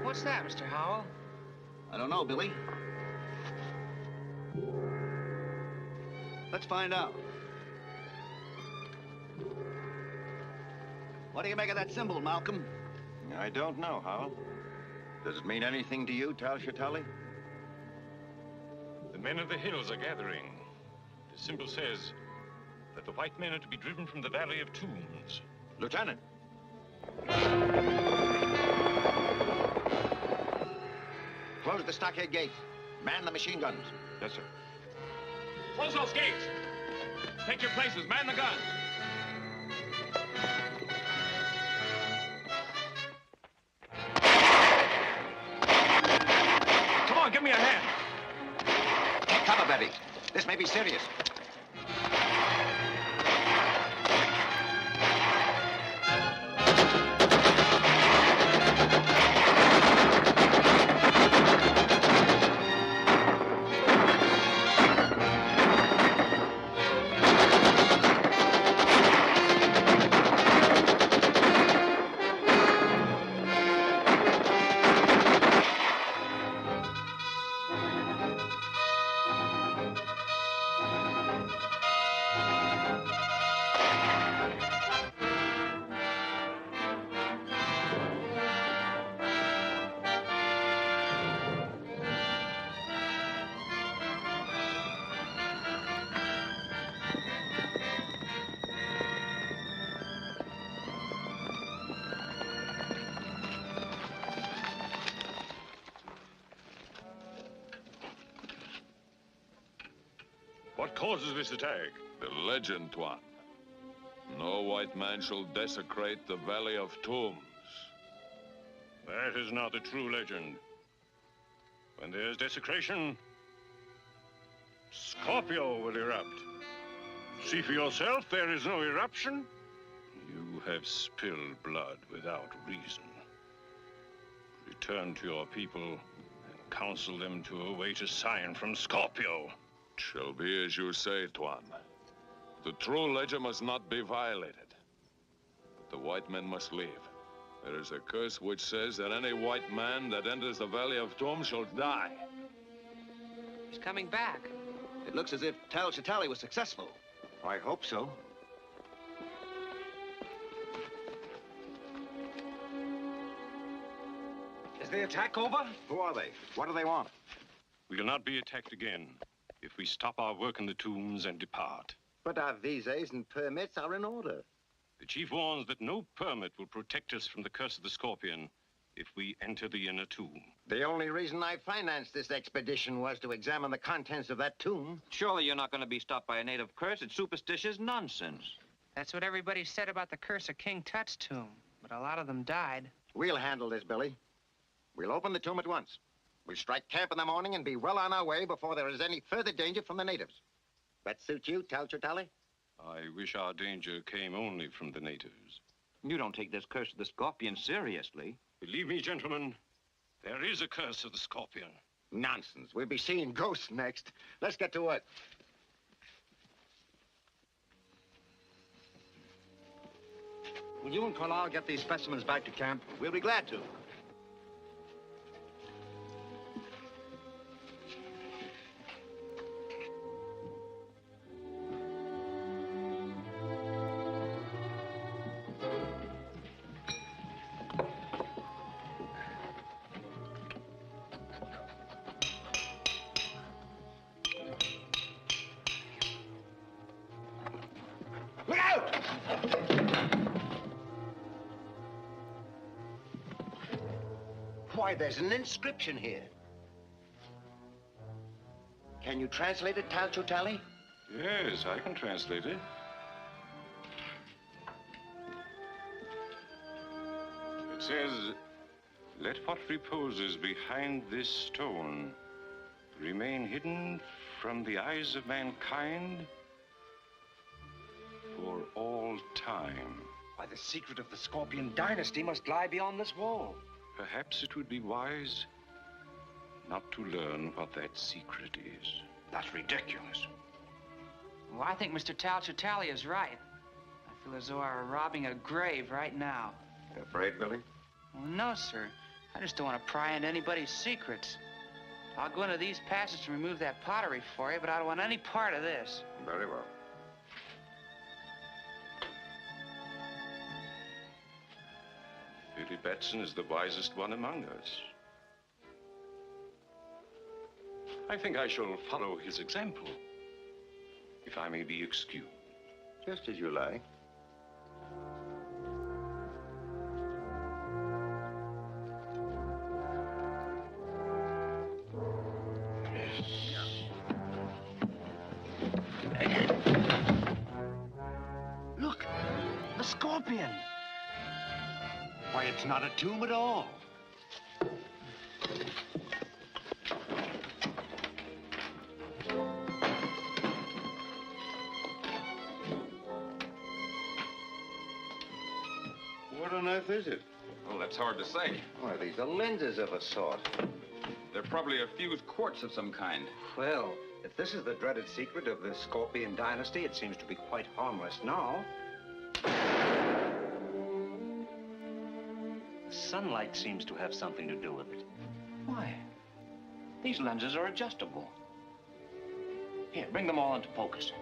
What's that, Mr. Howell? I don't know, Billy. Let's find out. What do you make of that symbol, Malcolm? I don't know, Howell. Does it mean anything to you, Chotali? The men of the hills are gathering. The symbol says that the white men are to be driven from the Valley of Tombs. Lieutenant! Close the stockade gate. Man the machine guns. Yes, sir. Close those gates. Take your places. Man the guns. Come on, give me a hand. Take cover, Betty. This may be serious. What causes this attack? The legend, Tuan. No white man shall desecrate the Valley of Tombs. That is not the true legend. When there's desecration, Scorpio will erupt. See for yourself, there is no eruption. You have spilled blood without reason. Return to your people and counsel them to await a sign from Scorpio. It shall be as you say, Tuan. The true legend must not be violated. But the white men must leave. There is a curse which says that any white man that enters the Valley of Tombs shall die. He's coming back. It looks as if Chotali was successful. I hope so. Is the attack over? Who are they? What do they want? We'll not be attacked again if we stop our work in the tombs and depart. But our visas and permits are in order. The chief warns that no permit will protect us from the curse of the scorpion if we enter the inner tomb. The only reason I financed this expedition was to examine the contents of that tomb. Surely you're not going to be stopped by a native curse. It's superstitious nonsense. That's what everybody said about the curse of King Tut's tomb, but a lot of them died. We'll handle this, Billy. We'll open the tomb at once. We'll strike camp in the morning and be well on our way before there is any further danger from the natives. That suit you, Chotali? I wish our danger came only from the natives. You don't take this curse of the scorpion seriously. Believe me, gentlemen, there is a curse of the scorpion. Nonsense. We'll be seeing ghosts next. Let's get to work. Will you and Carlisle get these specimens back to camp? We'll be glad to. Look out! Why, there's an inscription here. Can you translate it, Chotali? Yes, I can translate it. It says, "Let what reposes behind this stone remain hidden from the eyes of mankind for all time." Why, the secret of the Scorpion dynasty must lie beyond this wall. Perhaps it would be wise not to learn what that secret is. That's ridiculous. Well, I think Mr. Chotali is right. I feel as though I were robbing a grave right now. You afraid, Billy? Well, no, sir. I just don't want to pry into anybody's secrets. I'll go into these passages and remove that pottery for you, but I don't want any part of this. Very well. Billy Batson is the wisest one among us. I think I shall follow his example, if I may be excused. Just as you like. Look, the scorpion. Why, it's not a tomb at all. What on earth is it? Well, that's hard to say. Why, these are lenses of a sort. They're probably a fused quartz of some kind. Well, if this is the dreaded secret of the Scorpion dynasty, it seems to be quite harmless now. The sunlight seems to have something to do with it. Why? These lenses are adjustable. Here, bring them all into focus.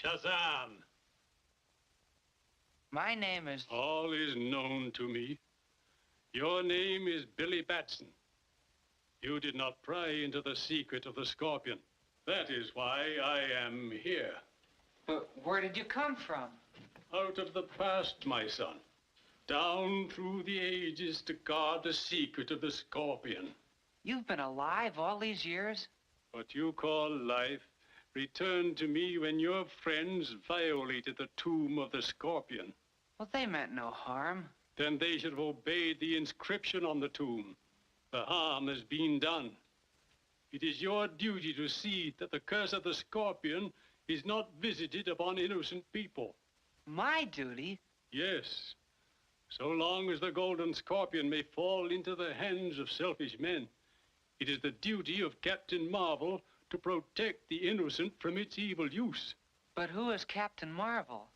Shazam. My name is... All is known to me. Your name is Billy Batson. You did not pry into the secret of the scorpion. That is why I am here. But where did you come from? Out of the past, my son. Down through the ages to guard the secret of the scorpion. You've been alive all these years? What you call life returned to me when your friends violated the tomb of the Scorpion. Well, they meant no harm. Then they should have obeyed the inscription on the tomb. The harm has been done. It is your duty to see that the curse of the Scorpion is not visited upon innocent people. My duty? Yes. So long as the Golden Scorpion may fall into the hands of selfish men, it is the duty of Captain Marvel to protect the innocent from its evil use. But who is Captain Marvel?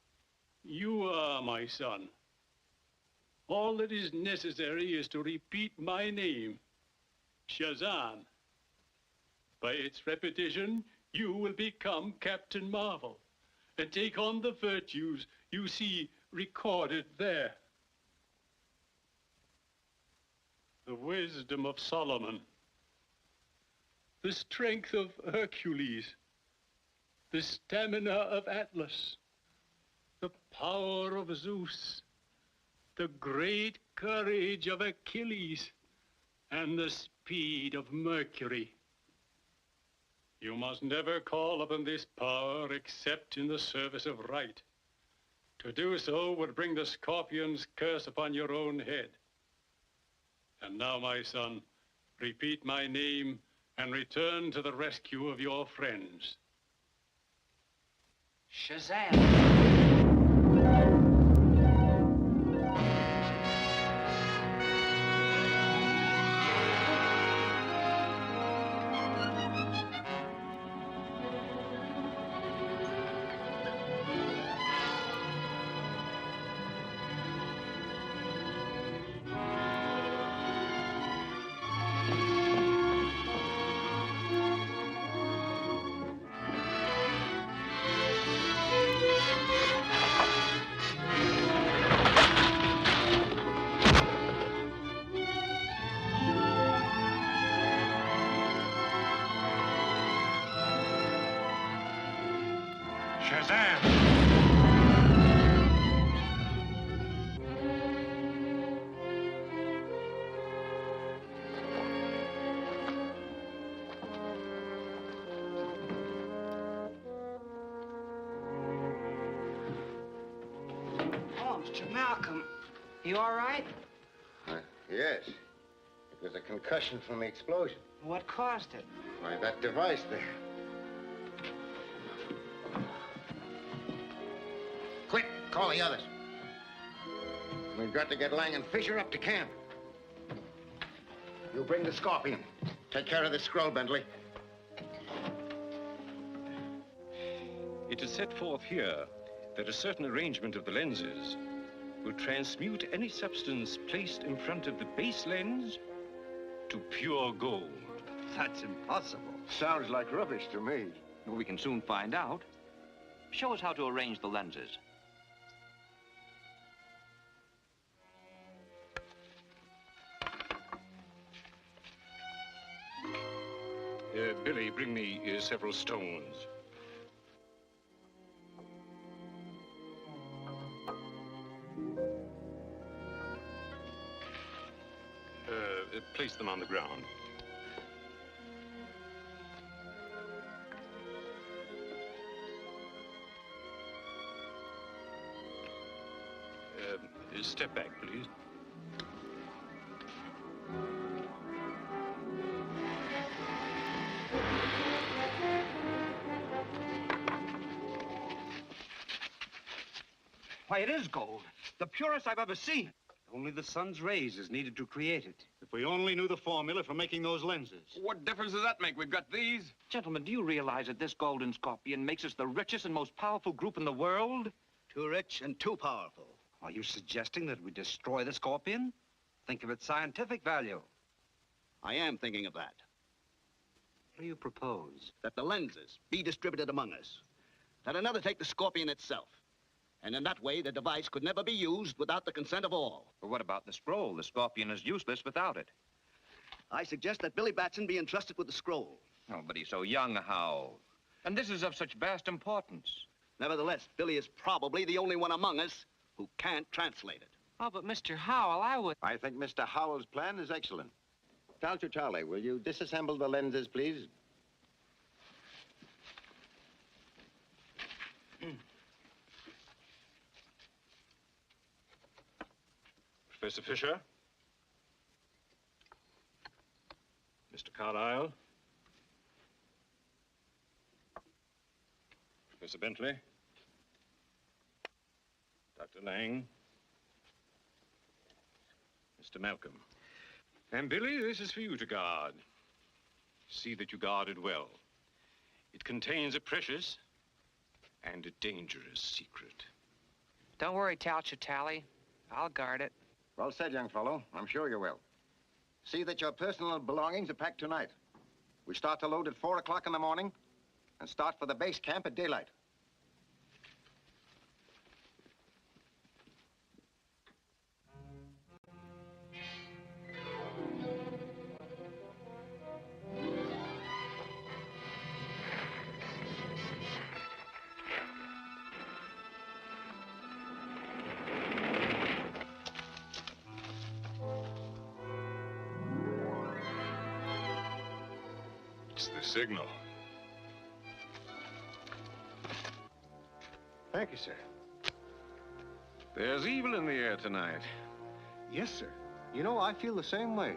You are, my son. All that is necessary is to repeat my name, Shazam. By its repetition, you will become Captain Marvel and take on the virtues you see recorded there. The wisdom of Solomon, the strength of Hercules, the stamina of Atlas, the power of Zeus, the great courage of Achilles, and the speed of Mercury. You must never call upon this power except in the service of right. To do so would bring the Scorpion's curse upon your own head. And now, my son, repeat my name and return to the rescue of your friends. Shazam! Mr. Malcolm, You all right? Yes. It was a concussion from the explosion. What caused it? Why, that device there. Quick, call the others. We've got to get Lang and Fisher up to camp. You bring the Scorpion. Take care of the scroll, Bentley. It is set forth here that a certain arrangement of the lenses will transmute any substance placed in front of the base lens to pure gold. That's impossible. Sounds like rubbish to me. Well, we can soon find out. Show us how to arrange the lenses. Billy, bring me several stones. Place them on the ground. Step back, please. Why, it is gold. The purest I've ever seen. Only the sun's rays is needed to create it. If we only knew the formula for making those lenses. What difference does that make? We've got these. Gentlemen, do you realize that this golden scorpion makes us the richest and most powerful group in the world? Too rich and too powerful. Are you suggesting that we destroy the scorpion? Think of its scientific value. I am thinking of that. What do you propose? That the lenses be distributed among us. That another take the Scorpion itself. And in that way, the device could never be used without the consent of all. But what about the scroll? The scorpion is useless without it. I suggest that Billy Batson be entrusted with the scroll. Oh, but he's so young, Hal. And this is of such vast importance. Nevertheless, Billy is probably the only one among us who can't translate it. Oh, but Mr. Howell, I would... I think Mr. Howell's plan is excellent. Chotali, will you disassemble the lenses, please? Professor Fisher? Mr. Carlyle? Professor Bentley? Dr. Lang? Mr. Malcolm? And Billy, this is for you to guard. See that you guard it well. It contains a precious and a dangerous secret. Don't worry, Chotali. I'll guard it. Well said, young fellow. I'm sure you will. See that your personal belongings are packed tonight. We start to load at 4 o'clock in the morning and start for the base camp at daylight. It's the signal. Thank you, sir. There's evil in the air tonight. Yes, sir. You know, I feel the same way.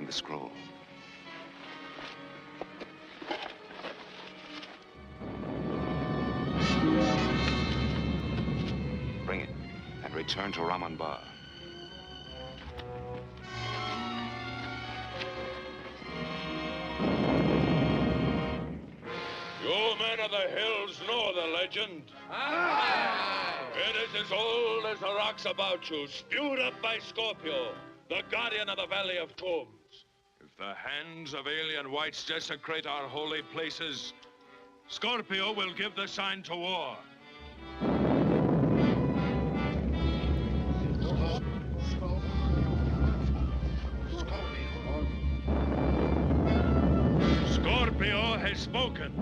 The scroll. Bring it and return to Raman Bar. You men of the hills know the legend. Aye. It is as old as the rocks about you, spewed up by Scorpio, the guardian of the Valley of Tombs. If the hands of alien whites desecrate our holy places, Scorpio will give the sign to war. Scorpio has spoken.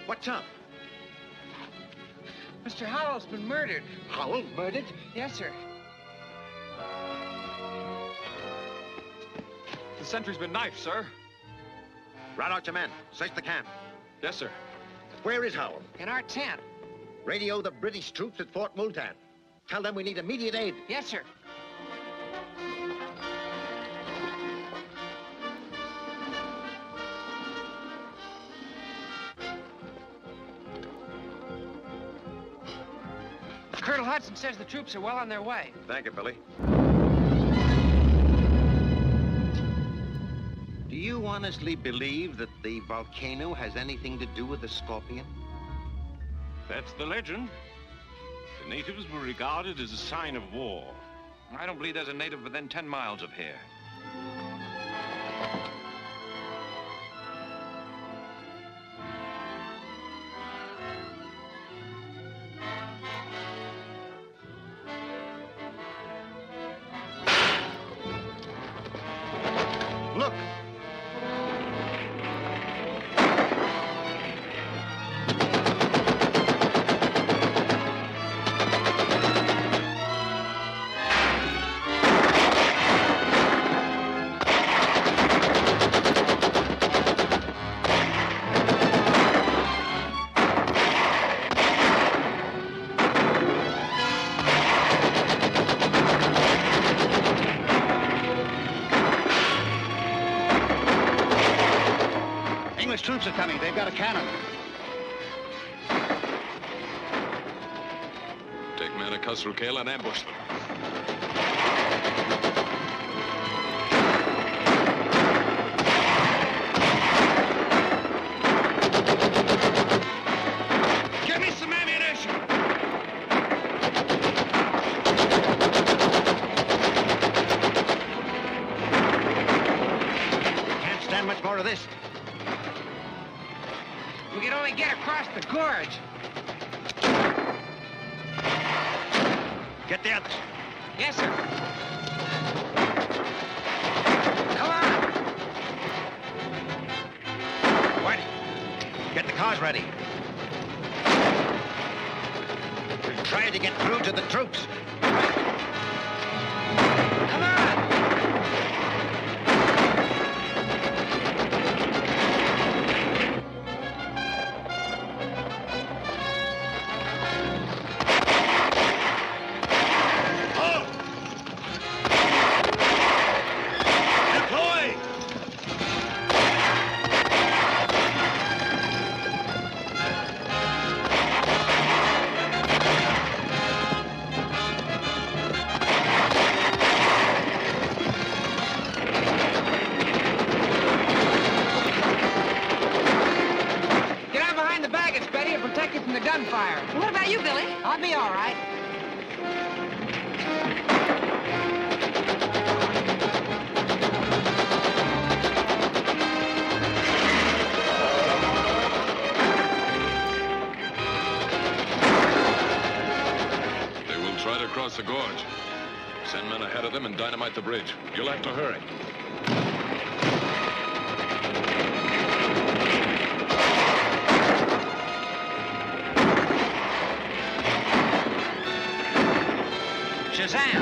What's up? Mr. Howell's been murdered. Howell murdered? Yes, sir. The sentry's been knifed, sir. Rout out your men. Search the camp. Yes, sir. Where is Howell? In our tent. Radio the British troops at Fort Multan. Tell them we need immediate aid. Yes, sir. Colonel Hudson says the troops are well on their way. Thank you, Billy. you honestly believe that the volcano has anything to do with the scorpion? That's the legend. The natives were regarded as a sign of war. I don't believe there's a native within 10 miles of here. Look! Troops are coming. They've got a cannon. Take men across through Kale and ambush them. Give me some ammunition! Can't stand much more of this. We can only get across the gorge. Get the others. Yes, sir. Come on. Whitey, get the cars ready. We're trying to get through to the troops. Come on. Gunfire. What about you, Billy? I'll be all right. They will try to cross the gorge. Send men ahead of them and dynamite the bridge. You'll have to hurry. Shazam!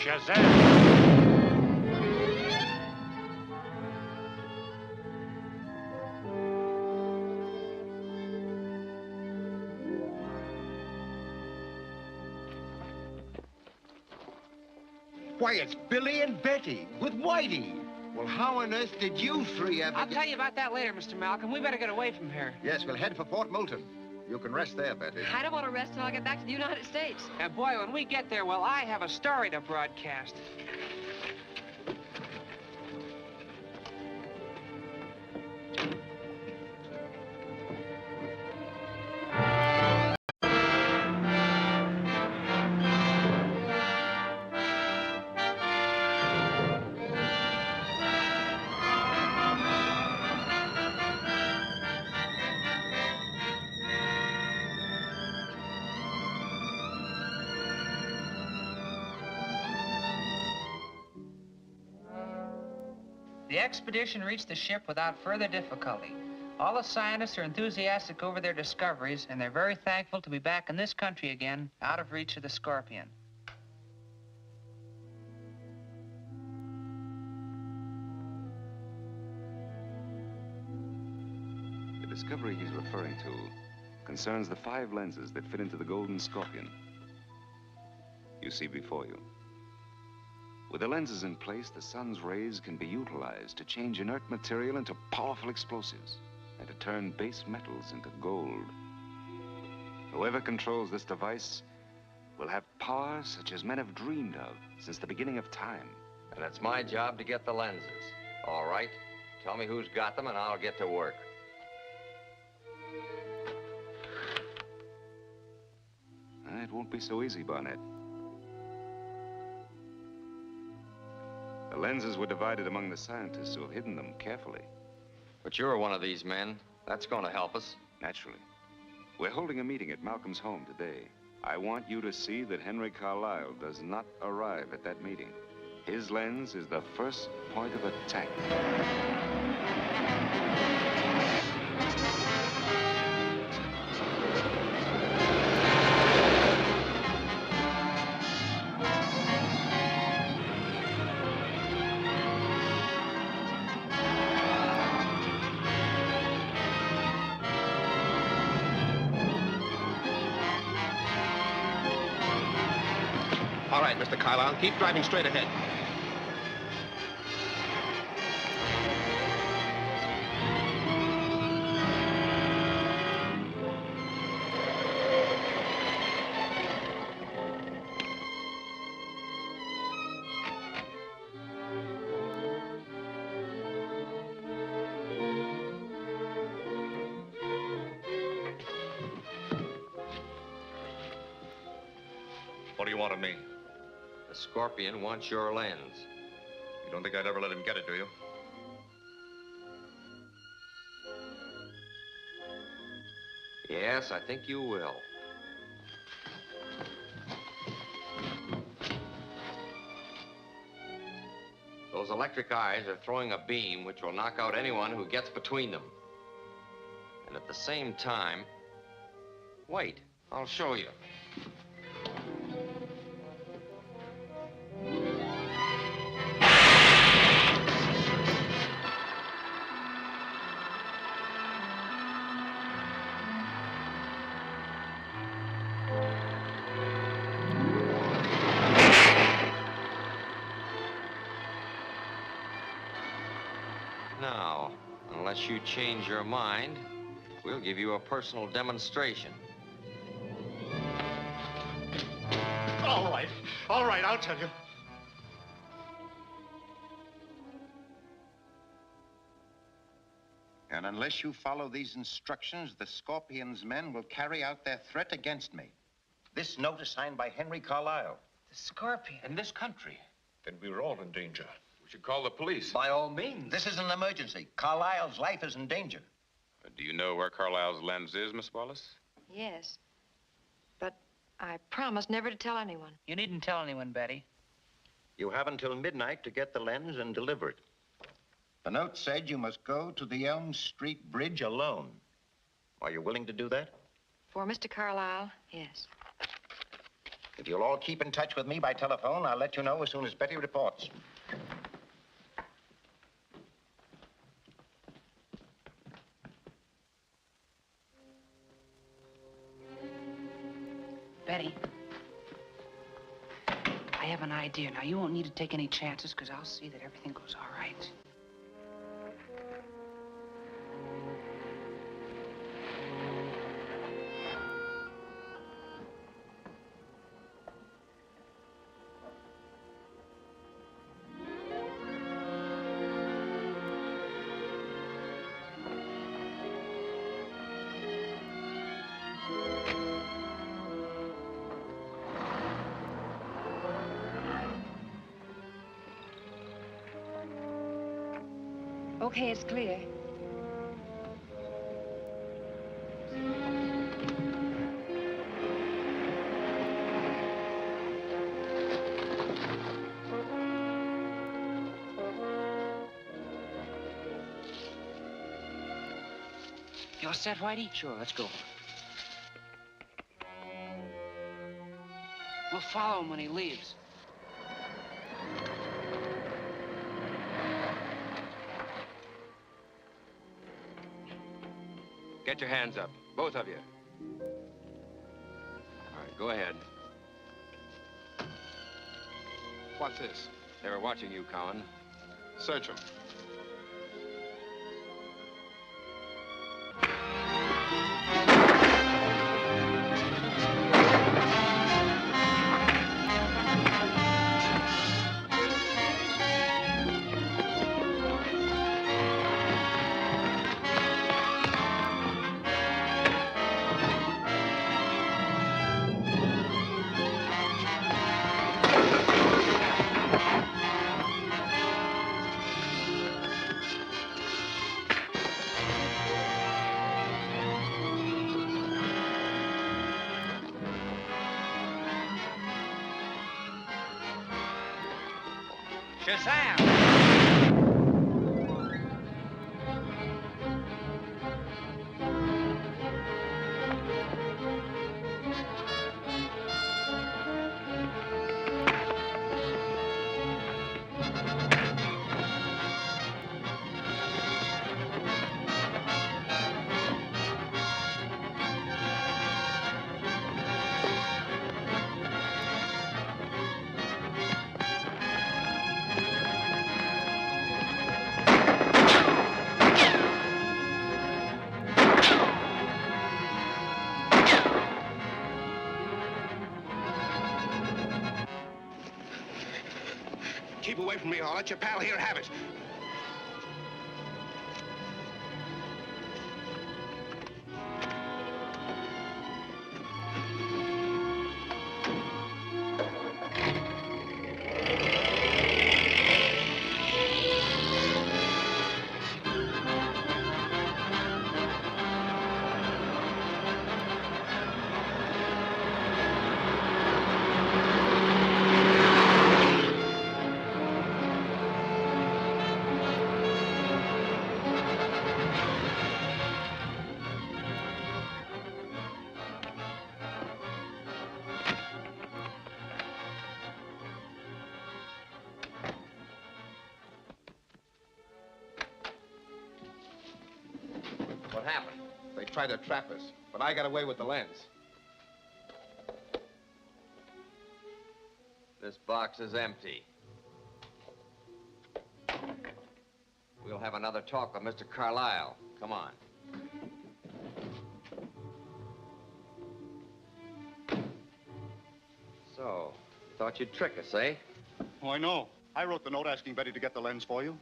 Shazam! Why, it's Billy and Betty with Whitey. Well, how on earth did you three ever I'll tell you about that later, Mr. Malcolm. We better get away from here. Yes, we'll head for Fort Moulton. You can rest there, Betty. I don't want to rest till I get back to the United States. And boy, when we get there, well, I have a story to broadcast. The expedition reached the ship without further difficulty. All the scientists are enthusiastic over their discoveries, and they're very thankful to be back in this country again, out of reach of the scorpion. The discovery he's referring to concerns the 5 lenses that fit into the golden scorpion you see before you. With the lenses in place, the sun's rays can be utilized to change inert material into powerful explosives and to turn base metals into gold. Whoever controls this device will have power such as men have dreamed of since the beginning of time. And it's my job to get the lenses. All right? Tell me who's got them and I'll get to work. It won't be so easy, Barnett. The lenses were divided among the scientists who have hidden them carefully. But you're one of these men. That's going to help us. Naturally. We're holding a meeting at Malcolm's home today. I want you to see that Henry Carlisle does not arrive at that meeting. His lens is the first point of attack. All right, Mr. Carlisle, keep driving straight ahead. What do you want of me? The scorpion wants your lens. You don't think I'd ever let him get it, do you? Yes, I think you will. Those electric eyes are throwing a beam which will knock out anyone who gets between them. And at the same time... Wait, I'll show you. Now, unless you change your mind, we'll give you a personal demonstration. All right, I'll tell you. And unless you follow these instructions, the Scorpion's men will carry out their threat against me. This note is signed by Henry Carlisle. The scorpion. In this country, then we're all in danger. We should call the police. By all means. This is an emergency. Carlisle's life is in danger. Do you know where Carlisle's lens is, Miss Wallace? Yes. But I promised never to tell anyone. You needn't tell anyone, Betty. You have until midnight to get the lens and deliver it. The note said you must go to the Elm Street Bridge alone. Are you willing to do that? For Mr. Carlisle, yes. If you'll all keep in touch with me by telephone, I'll let you know as soon as Betty reports. Betty, I have an idea. Now, you won't need to take any chances, because I'll see that everything goes all right. Okay, it's clear. You all set, Whitey? Sure, let's go. We'll follow him when he leaves. Get your hands up, both of you. All right, go ahead. What's this? They were watching you, Cowan. Search him. Shazam! Keep away from me, I'll let your pal here have it. What happened? They tried to trap us, but I got away with the lens. This box is empty. We'll have another talk with Mr. Carlisle. Come on. So, thought you'd trick us, eh? Oh, I know. I wrote the note asking Betty to get the lens for you.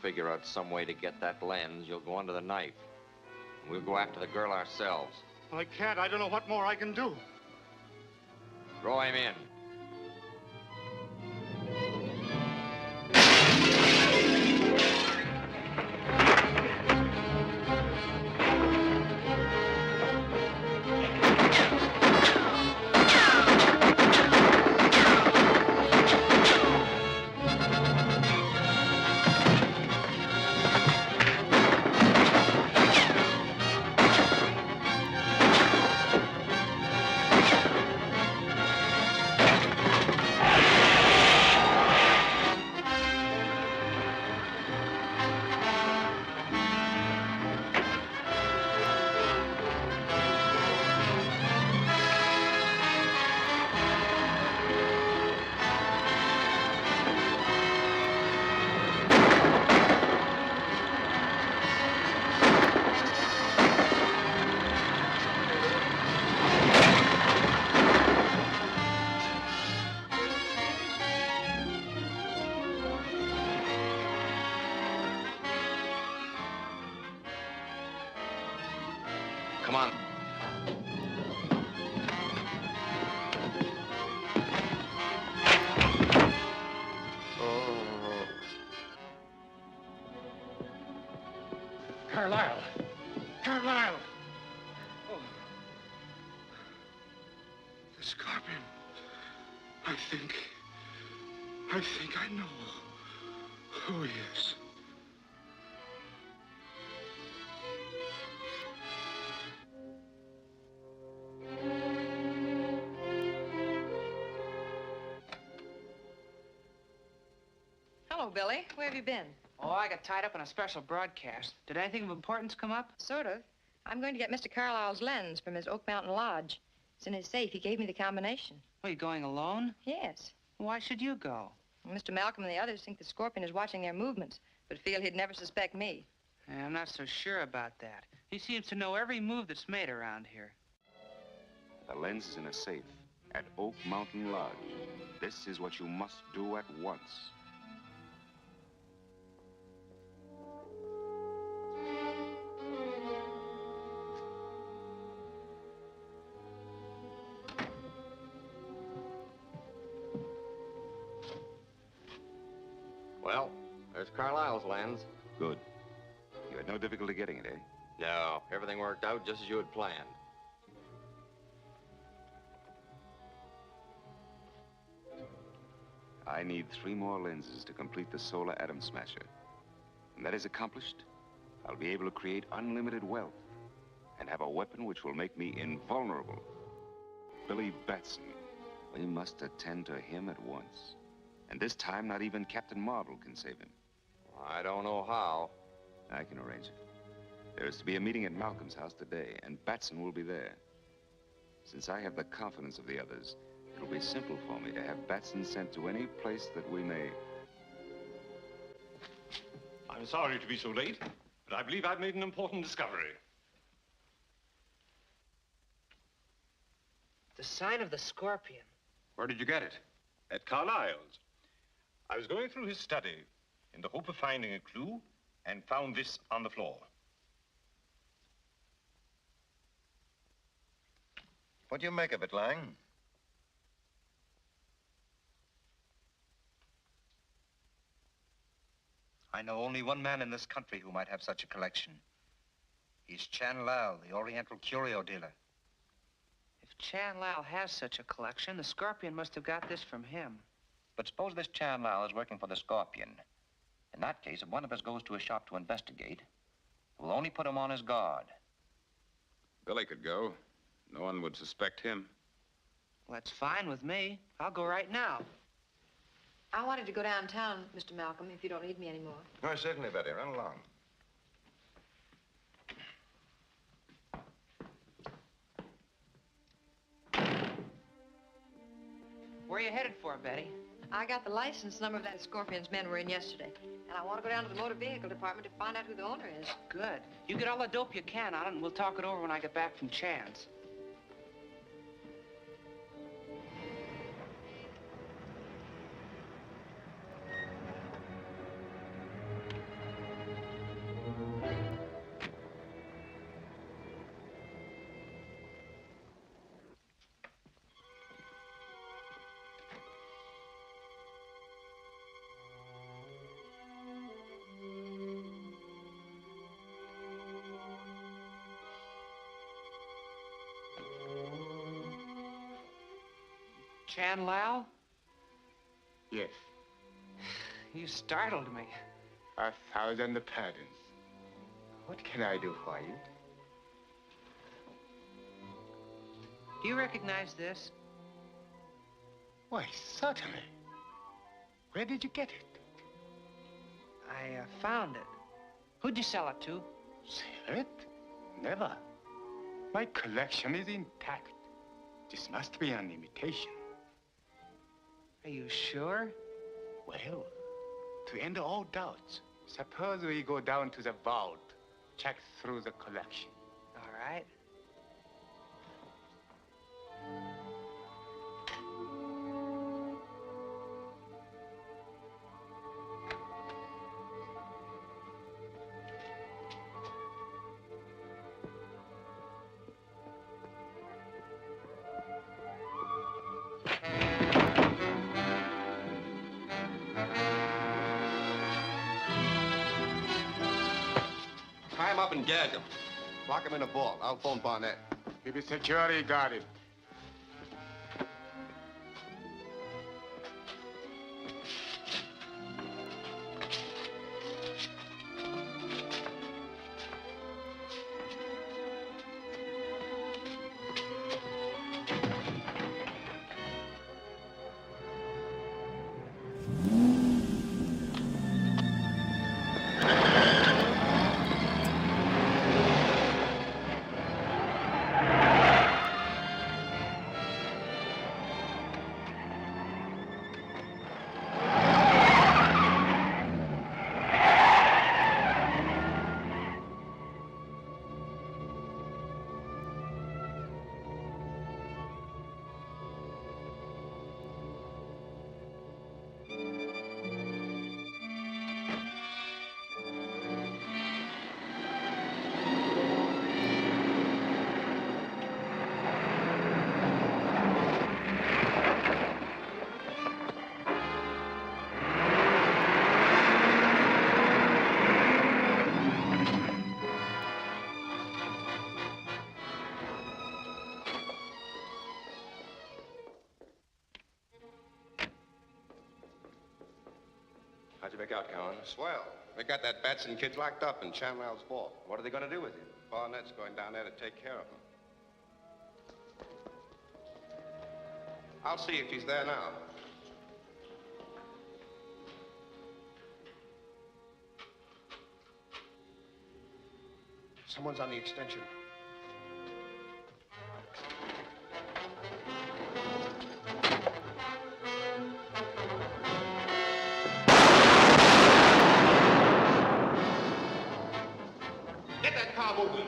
Figure out some way to get that lens, you'll go under the knife. We'll go after the girl ourselves. I can't. I don't know what more I can do. Throw him in. Come on. Carlisle! Carlisle! Oh. The scorpion. I think I know who he is. Hello, Billy. Where have you been? Oh, I got tied up in a special broadcast. Did anything of importance come up? Sort of. I'm going to get Mr. Carlisle's lens from his Oak Mountain Lodge. It's in his safe. He gave me the combination. Are you going alone? Yes. Why should you go? Well, Mr. Malcolm and the others think the scorpion is watching their movements, but feel he'd never suspect me. Yeah, I'm not so sure about that. He seems to know every move that's made around here. The lens is in a safe at Oak Mountain Lodge. This is what you must do at once. Well, there's Carlisle's lens. Good. You had no difficulty getting it, eh? No, everything worked out just as you had planned. I need 3 more lenses to complete the solar atom smasher. When that is accomplished, I'll be able to create unlimited wealth and have a weapon which will make me invulnerable. Billy Batson. We must attend to him at once. And this time, not even Captain Marvel can save him. I don't know how. I can arrange it. There is to be a meeting at Malcolm's house today, and Batson will be there. Since I have the confidence of the others, it'll be simple for me to have Batson sent to any place that we may. I'm sorry to be so late, but I believe I've made an important discovery. The sign of the scorpion. Where did you get it? At Carlisle's. I was going through his study in the hope of finding a clue and found this on the floor. What do you make of it, Lang? I know only one man in this country who might have such a collection. He's Chan Lal, the Oriental curio dealer. If Chan Lal has such a collection, the scorpion must have got this from him. But suppose this Chan Lal is working for the scorpion. In that case, if one of us goes to his shop to investigate, we'll only put him on his guard. Billy could go. No one would suspect him. Well, that's fine with me. I'll go right now. I wanted to go downtown, Mr. Malcolm, if you don't need me anymore. Oh, certainly, Betty. Run along. Where are you headed for, Betty? I got the license number of that scorpion's men were in yesterday, and I want to go down to the motor vehicle department to find out who the owner is. Good. You get all the dope you can on it, and we'll talk it over when I get back from Chan's. Chan Lal? Yes. You startled me. 1,000 pardons. What can I do for you? Do you recognize this? Why, certainly. Where did you get it? I found it. Who'd you sell it to? Sell it? Never. My collection is intact. This must be an imitation. Are you sure? Well, to end all doubts, suppose we go down to the vault, check through the collection. All right. Tie him up and gag him. Lock him in a vault. I'll phone Barnett. Keep it security guarded. How'd you make out, Cowan? Swell. They got that Batson kid locked up in Chanwell's vault. What are they going to do with him? Barnett's going down there to take care of him. I'll see if he's there now. Someone's on the extension. Get that car moving.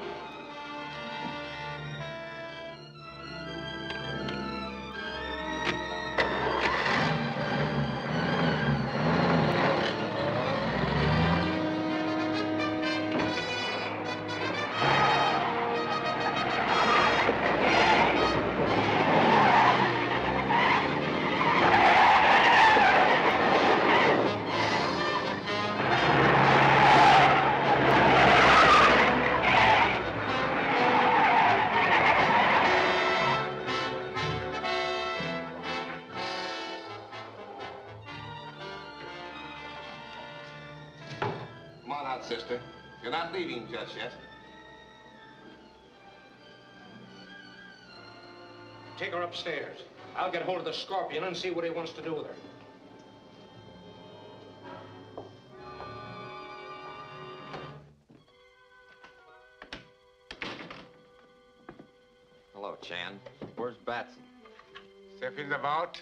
Sister. You're not leaving just yet. Take her upstairs. I'll get hold of the Scorpion and see what he wants to do with her. Hello, Chan. Where's Batson? Safe in the vault.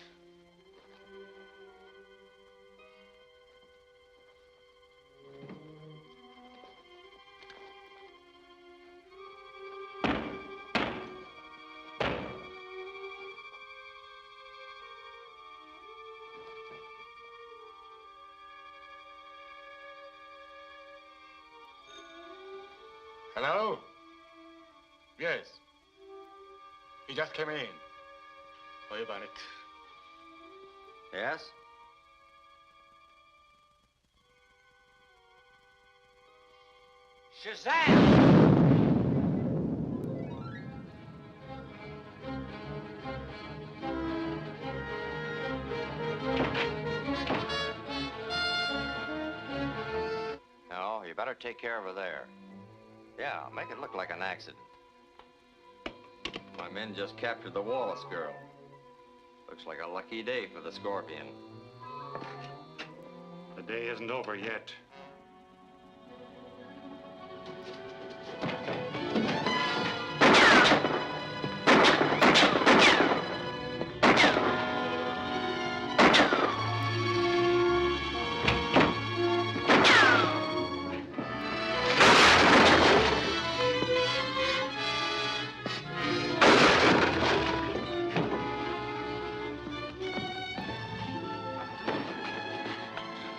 Hello? Yes. He just came in. Wait about it. Yes? Shazam! No, you better take care of her there. Yeah, make it look like an accident. My men just captured the Wallace girl. Looks like a lucky day for the Scorpion. The day isn't over yet.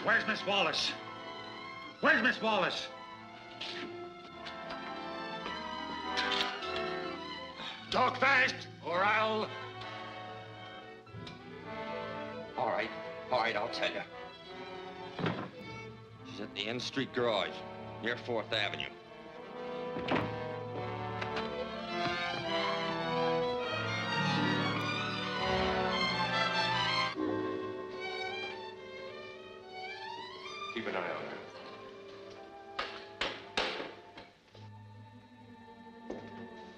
Where's Miss Wallace? Where's Miss Wallace? Talk fast, or I'll... All right, I'll tell you. She's at the N Street garage, near 4th Avenue. Keep an eye on her.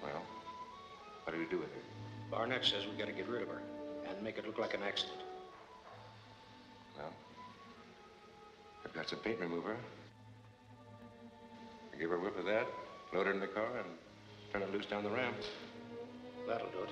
Well, what do we do with her? Barnett says we gotta get rid of her and make it look like an accident. Well, I've got some paint remover. I give her a whip of that, load her in the car, and turn her loose down the ramp. That'll do it.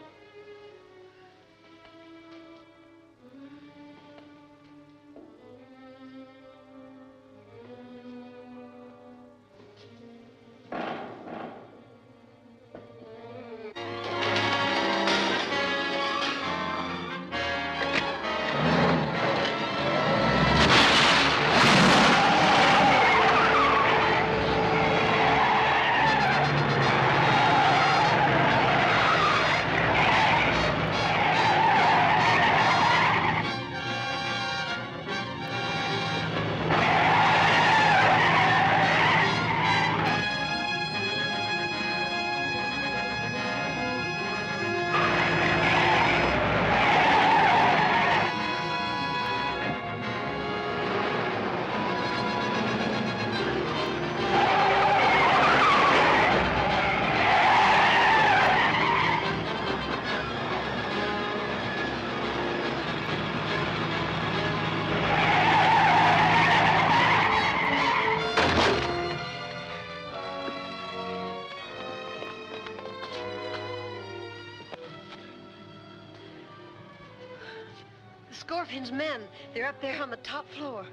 Scorpion's men. They're up there on the top floor.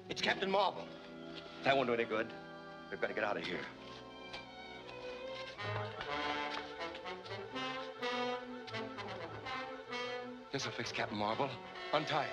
It's Captain Marvel. That won't do any good. We've got to get out of here. This'll fix Captain Marvel. Untie it.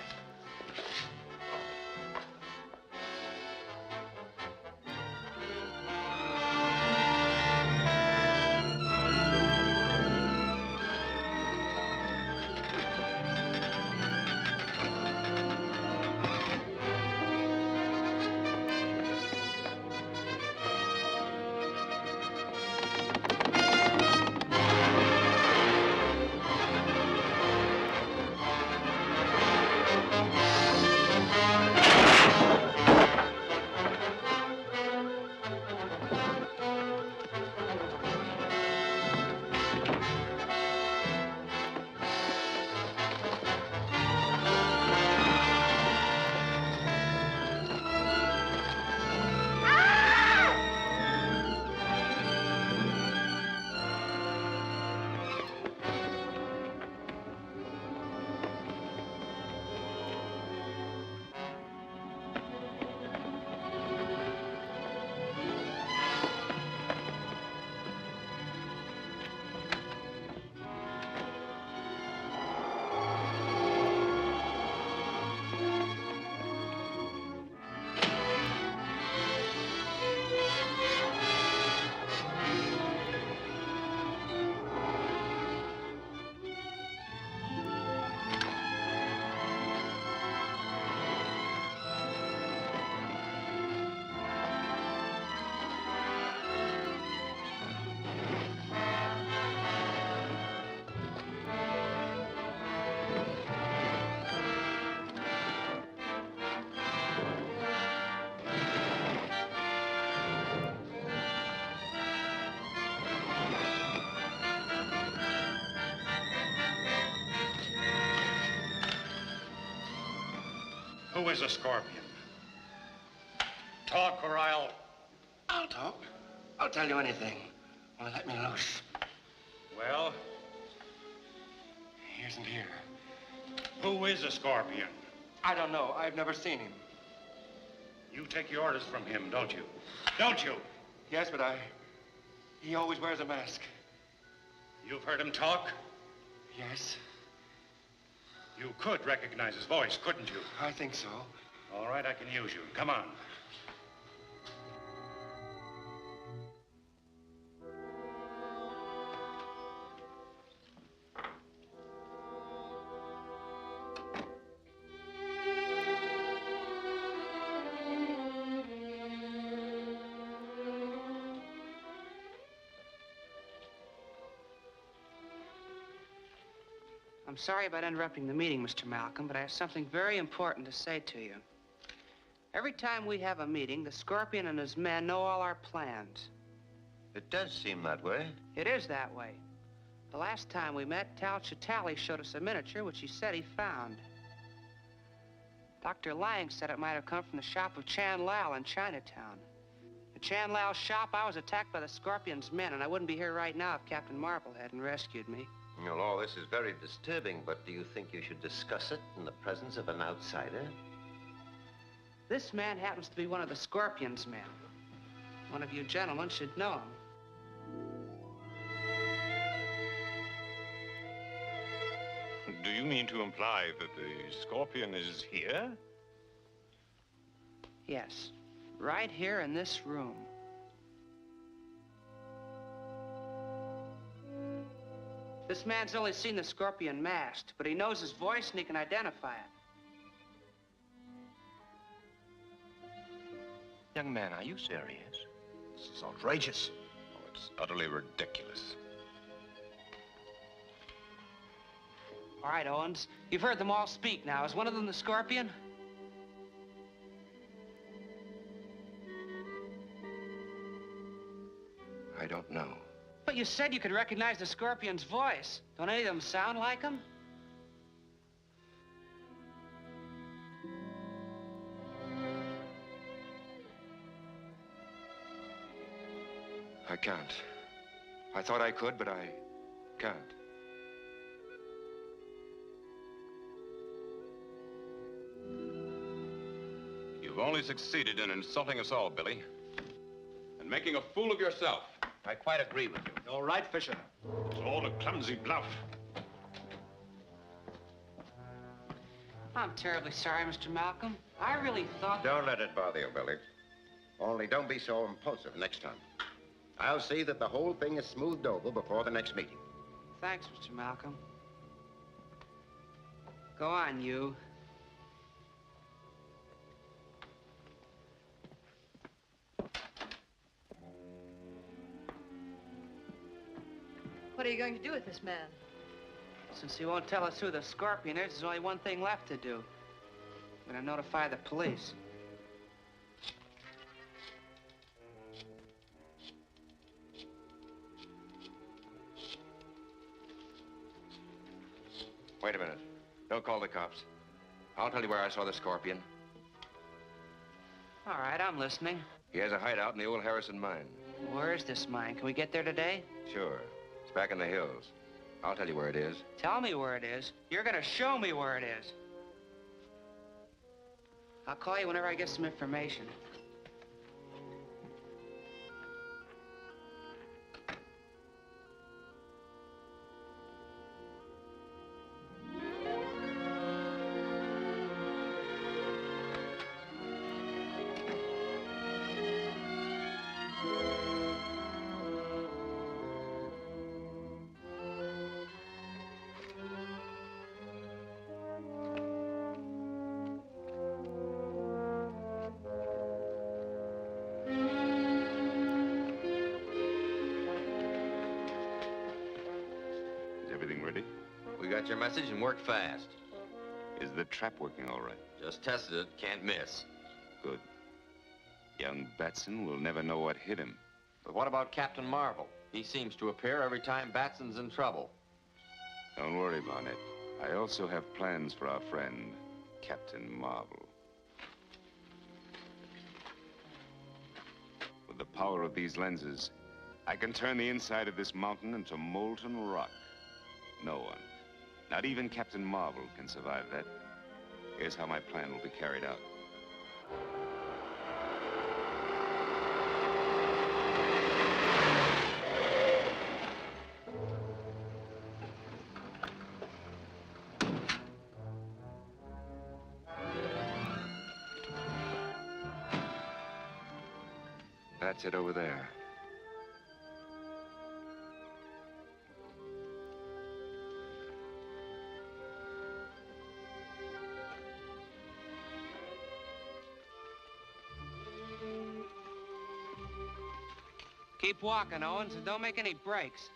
Who is a scorpion? Talk or I'll talk. I'll tell you anything. Only let me loose. Well, He isn't here. who is a scorpion? I don't know. I've never seen him. You take your orders from him, don't you? Don't you? Yes, but he always wears a mask. You've heard him talk? Yes. You could recognize his voice, couldn't you? I think so. All right, I can use you. Come on. I'm sorry about interrupting the meeting, Mr. Malcolm, but I have something very important to say to you. Every time we have a meeting, the Scorpion and his men know all our plans. It does seem that way. It is that way. The last time we met, Chotali showed us a miniature which he said he found. Dr. Lang said it might have come from the shop of Chan Lao in Chinatown. At Chan Lao's shop, I was attacked by the Scorpion's men, and I wouldn't be here right now if Captain Marvel hadn't rescued me. Well, all this is very disturbing, but do you think you should discuss it in the presence of an outsider? This man happens to be one of the Scorpion's men. One of you gentlemen should know him. Do you mean to imply that the Scorpion is here? Yes, right here in this room. This man's only seen the Scorpion masked, but he knows his voice and he can identify it. Young man, are you serious? This is outrageous. Oh, it's utterly ridiculous. All right, Owens, you've heard them all speak now. Is one of them the Scorpion? I don't know. But you said you could recognize the Scorpion's voice. Don't any of them sound like him? I can't. I thought I could, but I can't. You've only succeeded in insulting us all, Billy. And making a fool of yourself. I quite agree with you. All right, Fisher. It's all a clumsy bluff. I'm terribly sorry, Mr. Malcolm. I really thought... Don't let it bother you, Billy. Only don't be so impulsive next time. I'll see that the whole thing is smoothed over before the next meeting. Thanks, Mr. Malcolm. Go on, you. What are you going to do with this man? Since he won't tell us who the Scorpion is, there's only one thing left to do. I'm gonna notify the police. Wait a minute. Don't call the cops. I'll tell you where I saw the Scorpion. All right, I'm listening. He has a hideout in the old Harrison mine. Where is this mine? Can we get there today? Sure. It's back in the hills. I'll tell you where it is. Tell me where it is. You're gonna show me where it is. I'll call you whenever I get some information. Your message and worked fast. Is the trap working all right? Just tested it. Can't miss. Good. Young Batson will never know what hit him. But what about Captain Marvel? He seems to appear every time Batson's in trouble. Don't worry, Barnett. I also have plans for our friend, Captain Marvel. With the power of these lenses, I can turn the inside of this mountain into molten rock. No one, not even Captain Marvel, can survive that. Here's how my plan will be carried out. That's it over there. Keep walking, Owens, and don't make any breaks.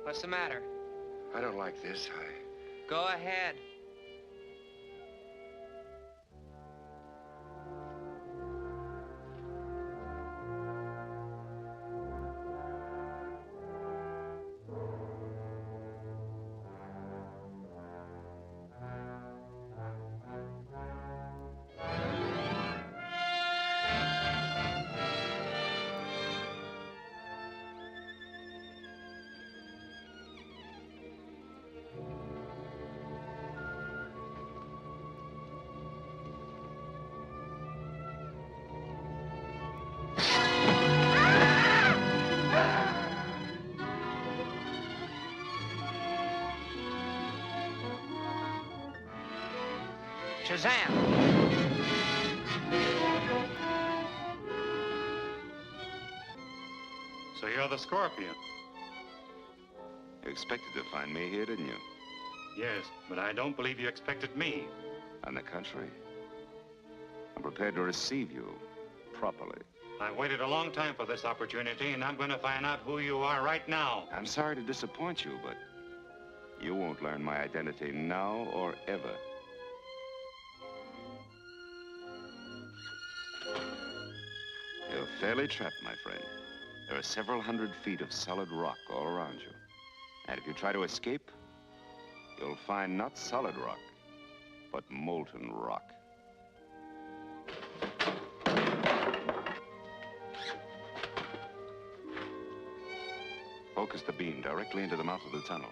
What's the matter? I don't like this. Go ahead. Shazam! So you're the Scorpion? You expected to find me here, didn't you? Yes, but I don't believe you expected me. On the contrary, I'm prepared to receive you properly. I waited a long time for this opportunity, and I'm going to find out who you are right now. I'm sorry to disappoint you, but you won't learn my identity now or ever. You're fairly trapped, my friend. There are several hundred feet of solid rock all around you. And if you try to escape, you'll find not solid rock, but molten rock. Focus the beam directly into the mouth of the tunnel.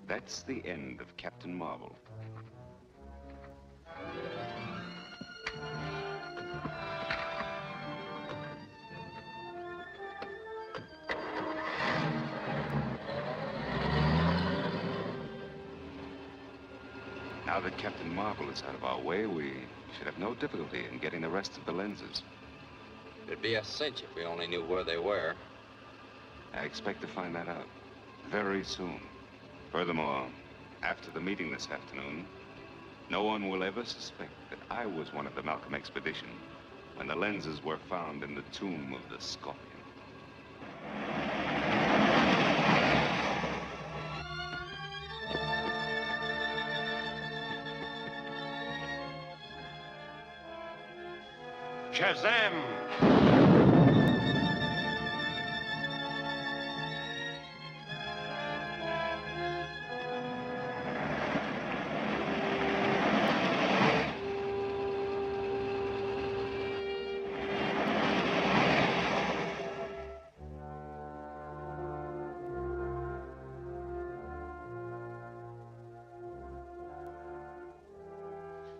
That's the end of Captain Marvel. Now that Captain Marvel is out of our way, we should have no difficulty in getting the rest of the lenses. It'd be a cinch if we only knew where they were. I expect to find that out very soon. Furthermore, after the meeting this afternoon, No one will ever suspect that I was one of the Malcolm expedition when the lenses were found in the tomb of the Scorpion. Shazam!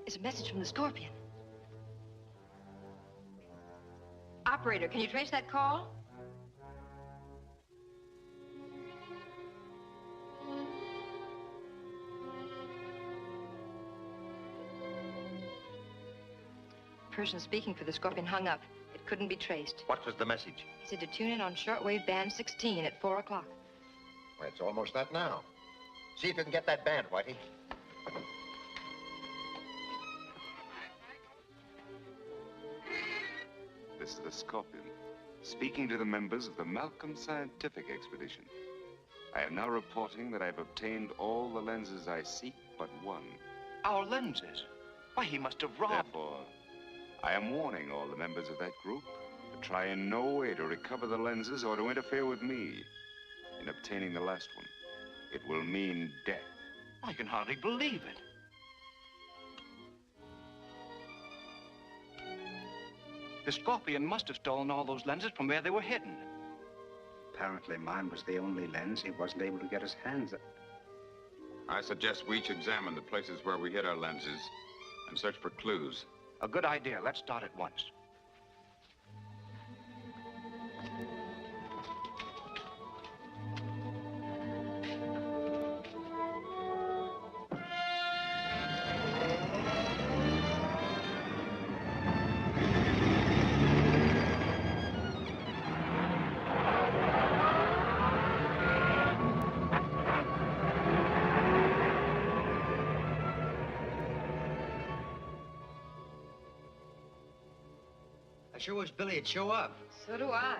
It's a message from the Scorpion. Operator, can you trace that call? The person speaking for the Scorpion hung up. It couldn't be traced. What was the message? He said to tune in on shortwave band 16 at 4 o'clock. Well, it's almost that now. See if you can get that band, Whitey. This is the Scorpion, speaking to the members of the Malcolm Scientific Expedition. I am now reporting that I've obtained all the lenses I seek but one. Our lenses? Why, he must have robbed... Therefore, I am warning all the members of that group to try in no way to recover the lenses or to interfere with me in obtaining the last one. It will mean death. I can hardly believe it. The Scorpion must have stolen all those lenses from where they were hidden. Apparently mine was the only lens he wasn't able to get his hands on. I suggest we each examine the places where we hid our lenses and search for clues. A good idea. Let's start at once. I sure wish Billy would show up. So do I.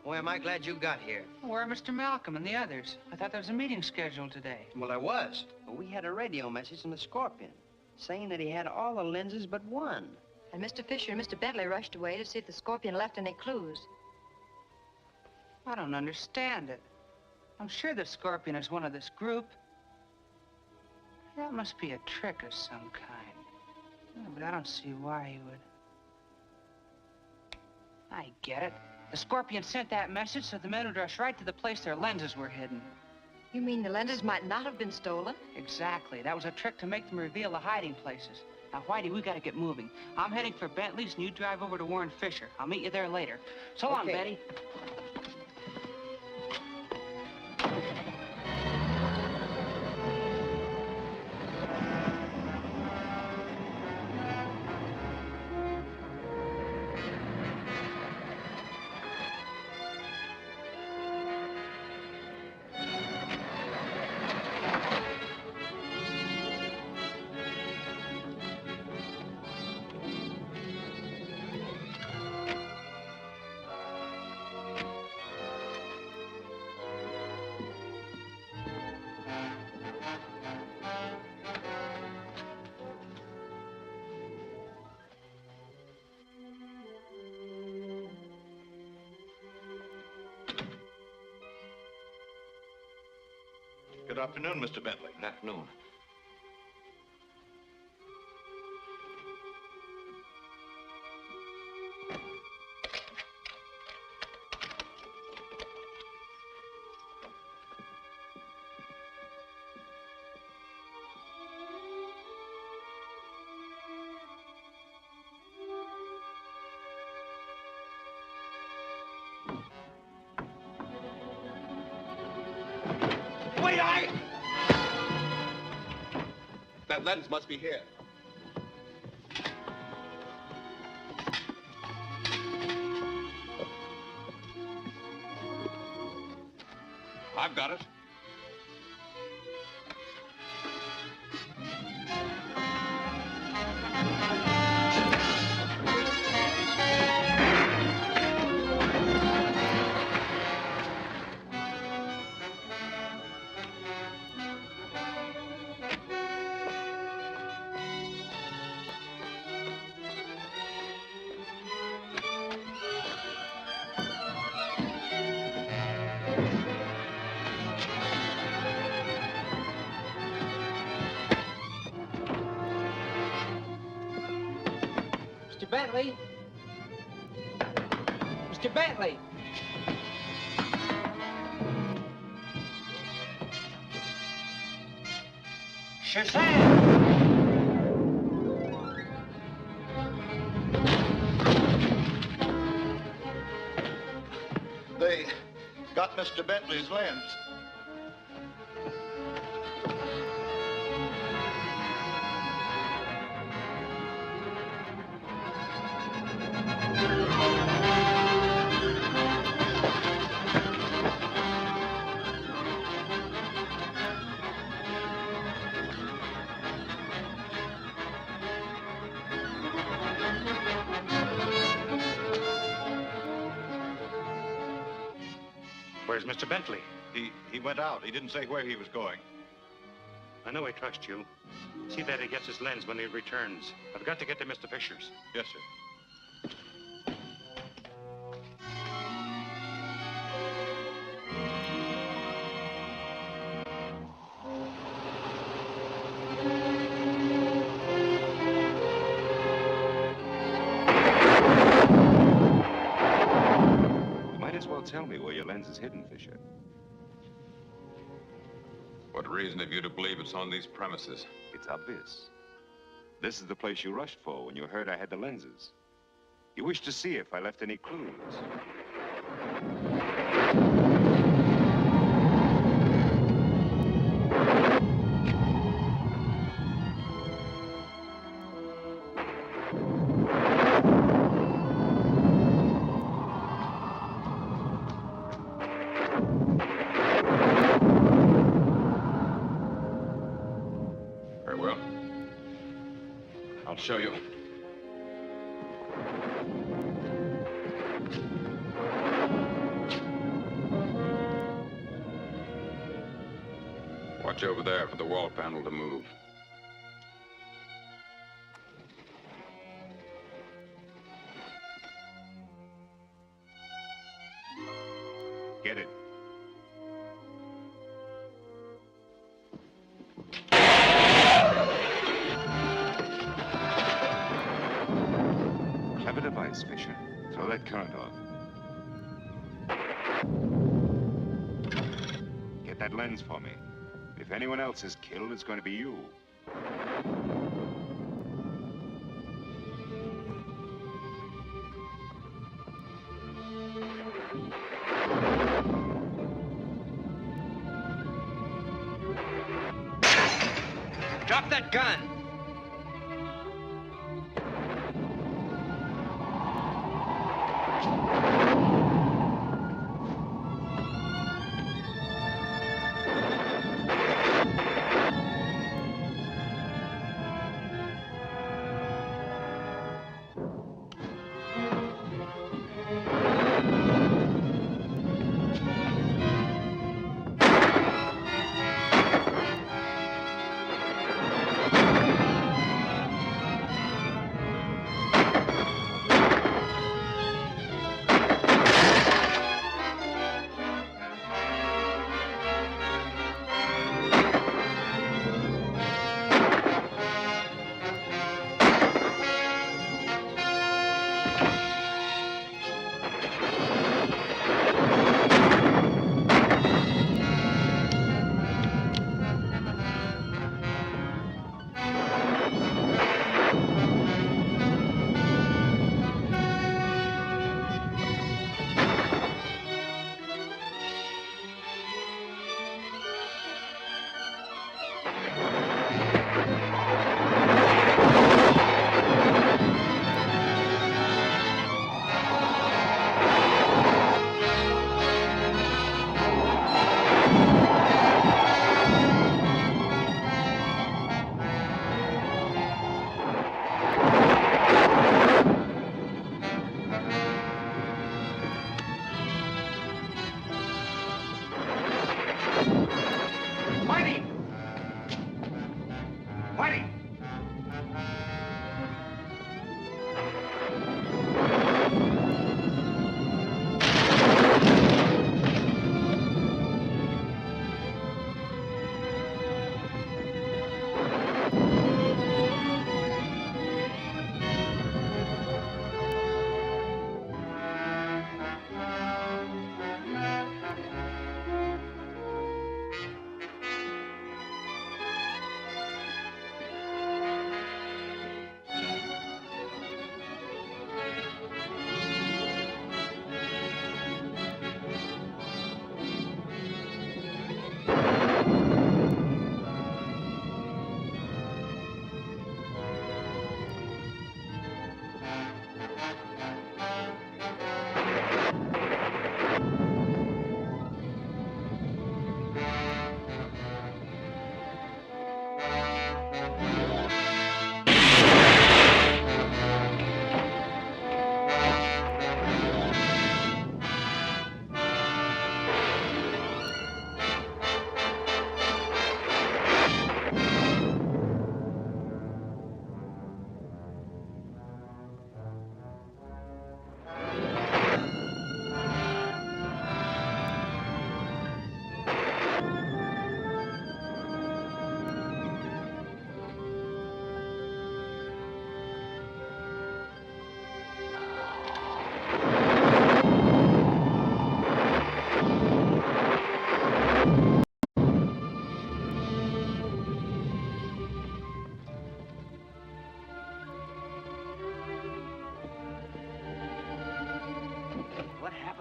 Boy, am I glad you got here. Where are Mr. Malcolm and the others? I thought there was a meeting scheduled today. Well, there was. But we had a radio message from the Scorpion saying that he had all the lenses but one. And Mr. Fisher and Mr. Bentley rushed away to see if the Scorpion left any clues. I don't understand it. I'm sure the Scorpion is one of this group. That must be a trick of some kind. Yeah, but I don't see why he would. I get it. The Scorpion sent that message so the men would rush right to the place their lenses were hidden. You mean the lenses might not have been stolen? Exactly. That was a trick to make them reveal the hiding places. Now, Whitey, we gotta get moving. I'm heading for Bentley's, and you drive over to Warren Fisher. I'll meet you there later. So long, Betty. Good afternoon, Mr. Bentley. Good afternoon. That lens must be here. I've got it. Mr. Bentley? Mr. Bentley! Shazam! They got Mr. Bentley's lens. Where's Mr. Bentley? He went out. He didn't say where he was going. I know I trust you. See that he gets his lens when he returns. I've got to get to Mr. Fisher's. Yes, sir. Tell me where your lens is hidden, Fisher. What reason have you to believe it's on these premises? It's obvious. This is the place you rushed for when you heard I had the lenses. You wished to see if I left any clues. Show you. Watch over there for the wall panel to move. Get it. Device, Fisher. Throw that current off. Get that lens for me. If anyone else is killed, it's going to be you. Drop that gun!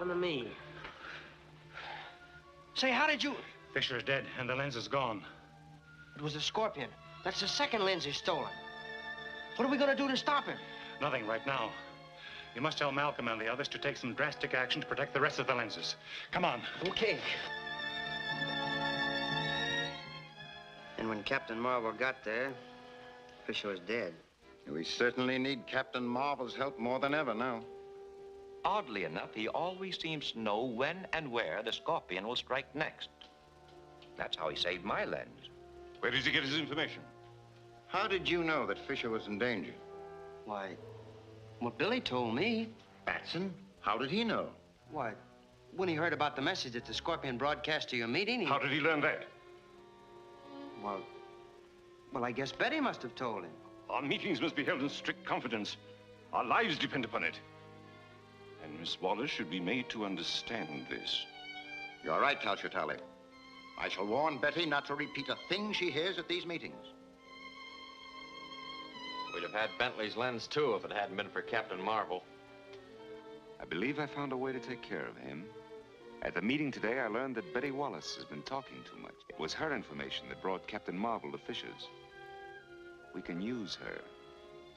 to me. Say, how did you... Fisher's dead, and the lens is gone. It was the Scorpion. That's the second lens he's stolen. What are we going to do to stop him? Nothing right now. You must tell Malcolm and the others to take some drastic action to protect the rest of the lenses. Come on. Okay. And when Captain Marvel got there, Fisher was dead. We certainly need Captain Marvel's help more than ever now. Oddly enough, he always seems to know when and where the Scorpion will strike next. That's how he saved my lens. Where does he get his information? How did you know that Fisher was in danger? Why, what Billy told me. Batson? How did he know? Why, when he heard about the message that the Scorpion broadcast to your meeting, he... How did he learn that? Well, I guess Betty must have told him. Our meetings must be held in strict confidence. Our lives depend upon it. And Miss Wallace should be made to understand this. You're right, Chotali. I shall warn Betty not to repeat a thing she hears at these meetings. We'd have had Bentley's lens, too, if it hadn't been for Captain Marvel. I believe I found a way to take care of him. At the meeting today, I learned that Betty Wallace has been talking too much. It was her information that brought Captain Marvel to Fisher's. We can use her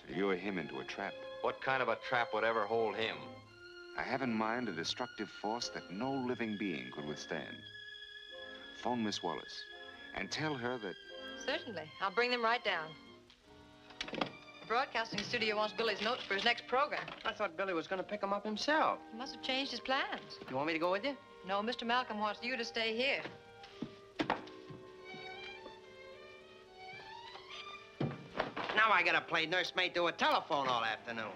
to lure him into a trap. What kind of a trap would ever hold him? I have in mind a destructive force that no living being could withstand. Phone Miss Wallace and tell her that... Certainly. I'll bring them right down. The broadcasting studio wants Billy's notes for his next program. I thought Billy was going to pick them up himself. He must have changed his plans. You want me to go with you? No, Mr. Malcolm wants you to stay here. Now I gotta play nursemaid to a telephone all afternoon.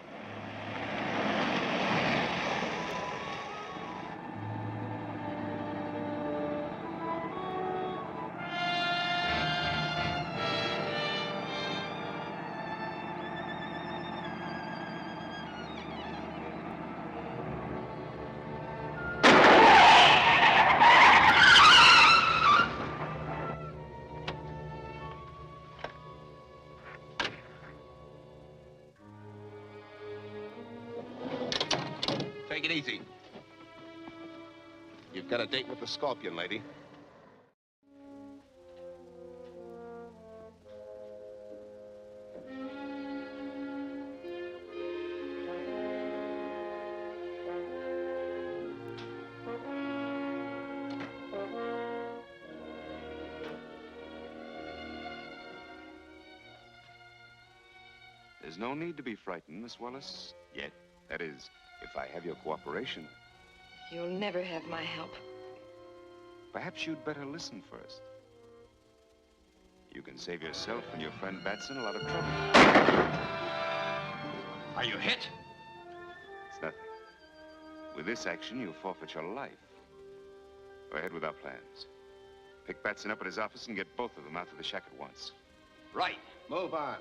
Take it easy. You've got a date with the Scorpion, lady. There's no need to be frightened, Miss Wallace, yet. That is, if I have your cooperation. You'll never have my help. Perhaps you'd better listen first. You can save yourself and your friend Batson a lot of trouble. Are you hit? It's nothing. With this action, you'll forfeit your life. Go ahead with our plans. Pick Batson up at his office and get both of them out to the shack at once. Right. Move on.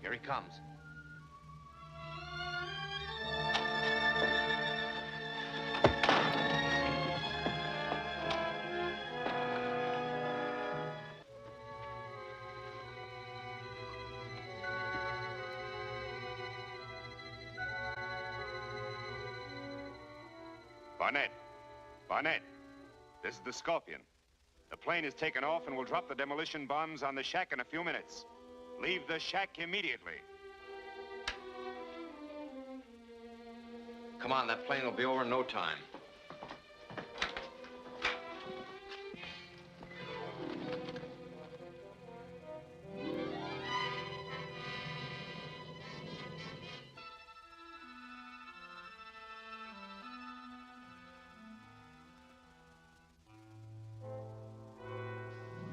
Here he comes. Barnett, this is the Scorpion. The plane is taken off and will drop the demolition bombs on the shack in a few minutes. Leave the shack immediately. Come on, that plane will be over in no time.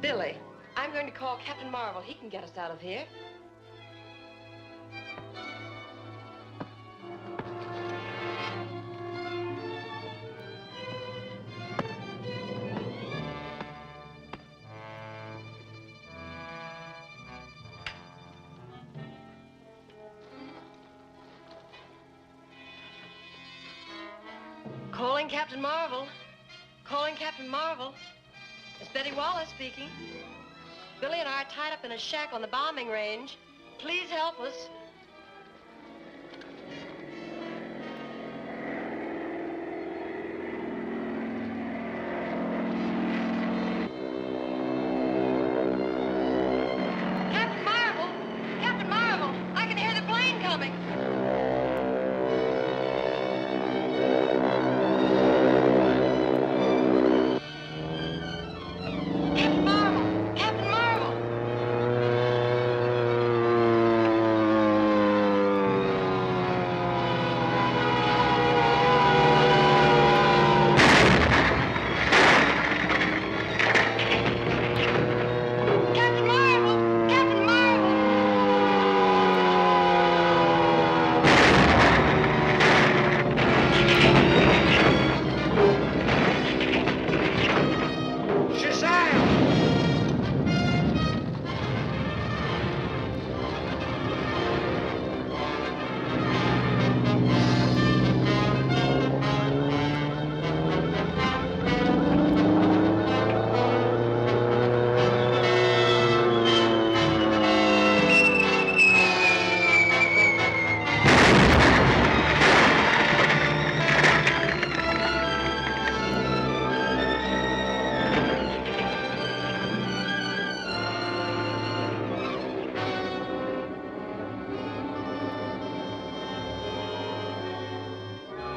Billy, I'm going to call Captain Marvel. He can get us out of here. Calling Captain Marvel. Calling Captain Marvel. It's Betty Wallace speaking. Billy and I are tied up in a shack on the bombing range. Please help us. Captain Marvel! Captain Marvel! I can hear the plane coming. Captain Marvel! Captain Marvel! Captain Marvel! Captain Marvel! Shazam!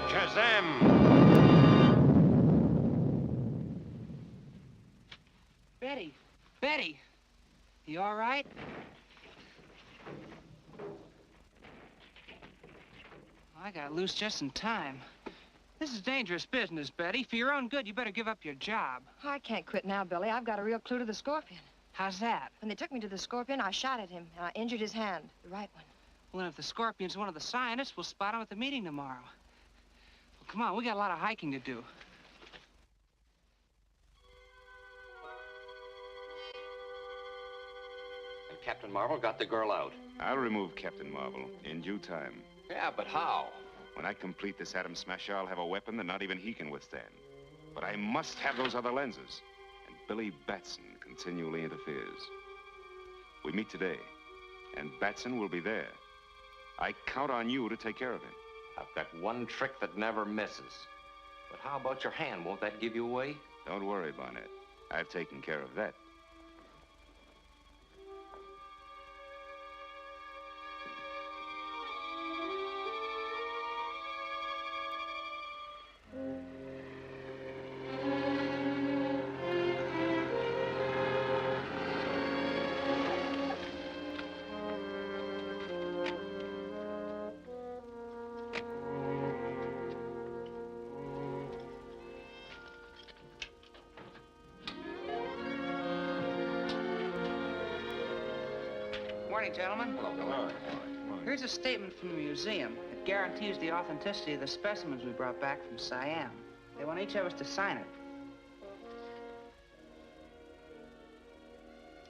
Shazam! Betty! Betty! You all right? I got loose just in time. This is dangerous business, Betty. For your own good, you better give up your job. Oh, I can't quit now, Billy. I've got a real clue to the scorpion. How's that? When they took me to the scorpion, I shot at him, and I injured his hand, the right one. Well, then if the scorpion's one of the scientists, we'll spot him at the meeting tomorrow. Well, come on, we got a lot of hiking to do. And Captain Marvel got the girl out. I'll remove Captain Marvel in due time. Yeah, but how? When I complete this atom smasher, I'll have a weapon that not even he can withstand. But I must have those other lenses. And Billy Batson continually interferes. We meet today, and Batson will be there. I count on you to take care of him. I've got one trick that never misses. But how about your hand? Won't that give you away? Don't worry, Barnett. I've taken care of that. Morning, gentlemen. Hello. Here's a statement from the museum. It guarantees the authenticity of the specimens we brought back from Siam. They want each of us to sign it.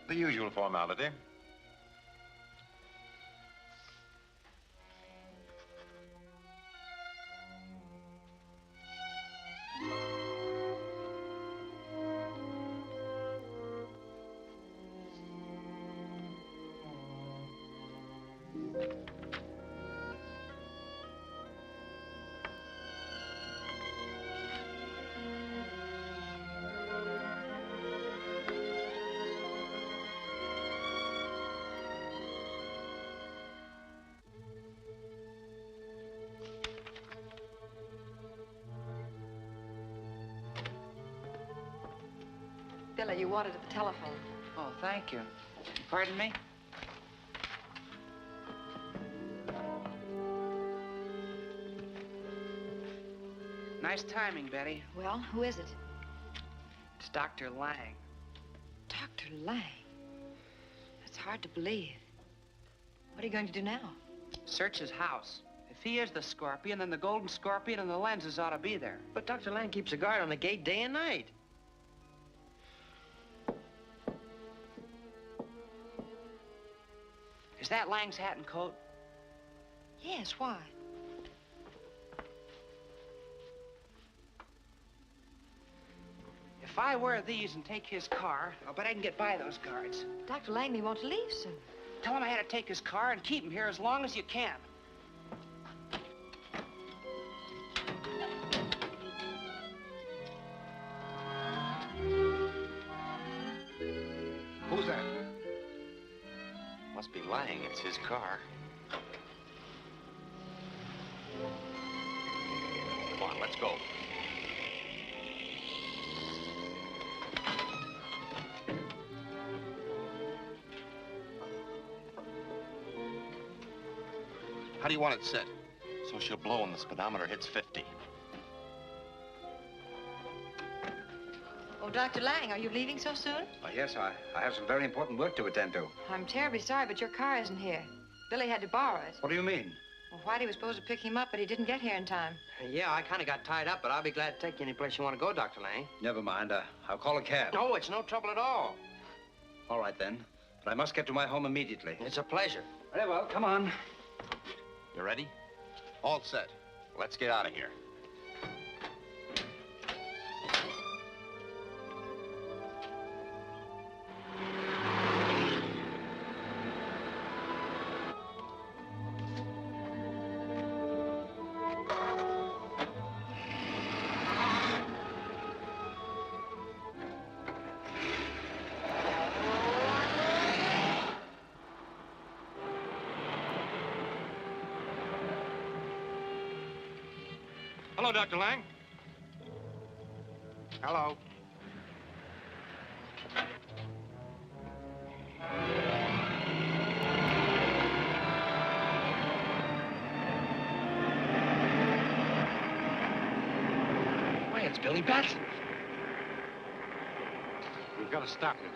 The usual formality. Billy, you wanted at the telephone. Oh, thank you. Pardon me? Nice timing, Betty. Well, who is it? It's Dr. Lang. Dr. Lang. That's hard to believe. What are you going to do now? Search his house. If he is the scorpion, then the golden scorpion and the lenses ought to be there. But Dr. Lang keeps a guard on the gate day and night. Is that Lang's hat and coat? Yes, why? If I wear these and take his car, I'll bet I can get by those guards. Dr. Langley won't leave soon. Tell him I had to take his car and keep him here as long as you can. Who's that? Must be Lang. It's his car. Come on, let's go. How do you want it set? So she'll blow when the speedometer hits 50. Oh, Dr. Lang, are you leaving so soon? Yes, I have some very important work to attend to. I'm terribly sorry, but your car isn't here. Billy had to borrow it. What do you mean? Well, Whitey was supposed to pick him up, but he didn't get here in time. Yeah, I kind of got tied up, but I'll be glad to take you any place you want to go, Dr. Lang. Never mind. I'll call a cab. No, it's no trouble at all. All right, then. But I must get to my home immediately. It's a pleasure. Very well, come on. You ready? All set. Let's get out of here. Hello, Dr. Lang. Hello. Why, it's Billy Batson. We've got to stop him.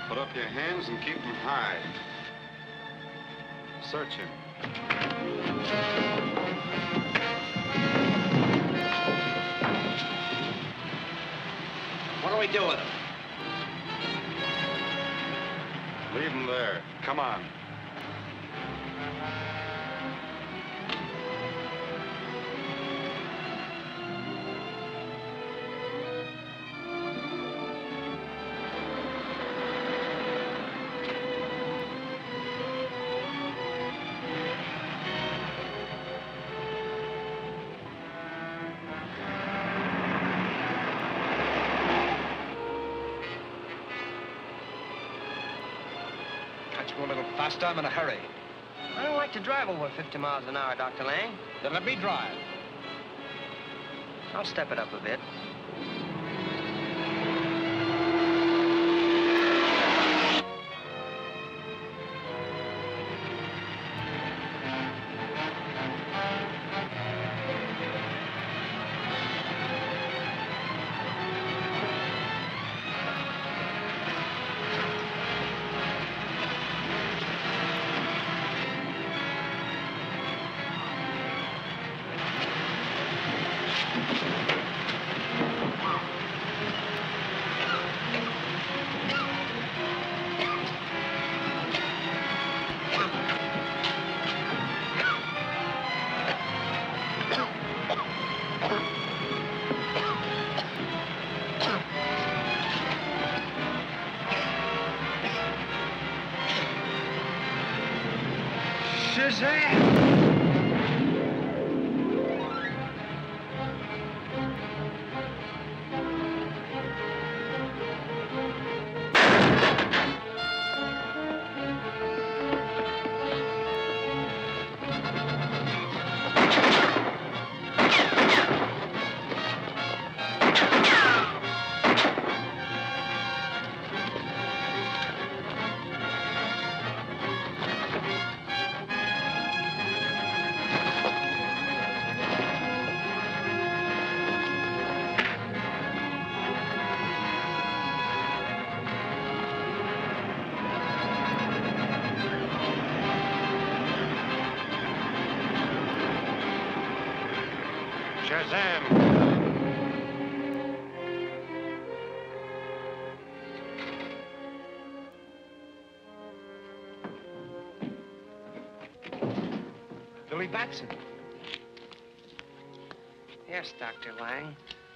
Put up your hands and keep them high. Search him. What do we do with him? Leave him there. Come on. Go a little faster. I'm in a hurry. I don't like to drive over 50 miles an hour, Dr. Lang. Then let me drive. I'll step it up a bit. Shazam! Shazam! Billy Batson. Yes, Dr. Lang.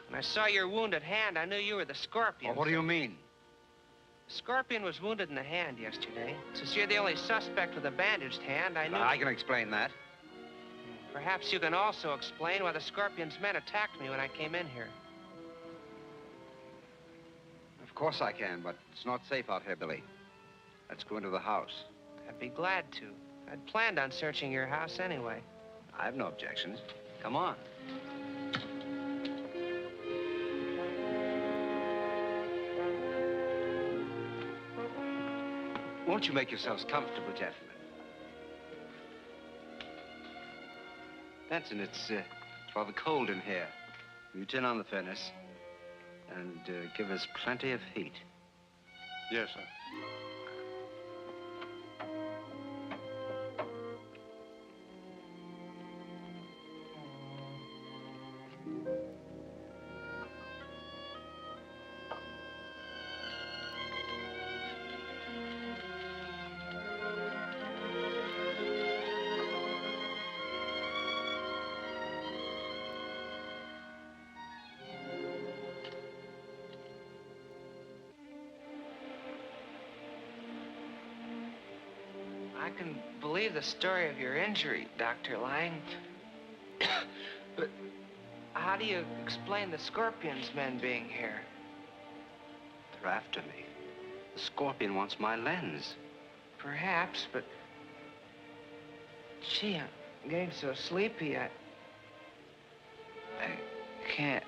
When I saw your wounded hand, I knew you were the Scorpion. Oh, what do you mean? Scorpion was wounded in the hand yesterday. Since you're the only suspect with a bandaged hand, I knew... I can explain that. Perhaps you can also explain why the Scorpion's men attacked me when I came in here. Of course I can, but it's not safe out here, Billy. Let's go into the house. I'd be glad to. I'd planned on searching your house anyway. I have no objections. Come on. Won't you make yourselves comfortable, gentlemen? Benson, it's rather cold in here. Will you turn on the furnace and give us plenty of heat? Yes, sir. I can believe the story of your injury, Dr. Lang. But how do you explain the Scorpion's men being here? They're after me. The Scorpion wants my lens. Perhaps, but... Gee, I'm getting so sleepy, I can't...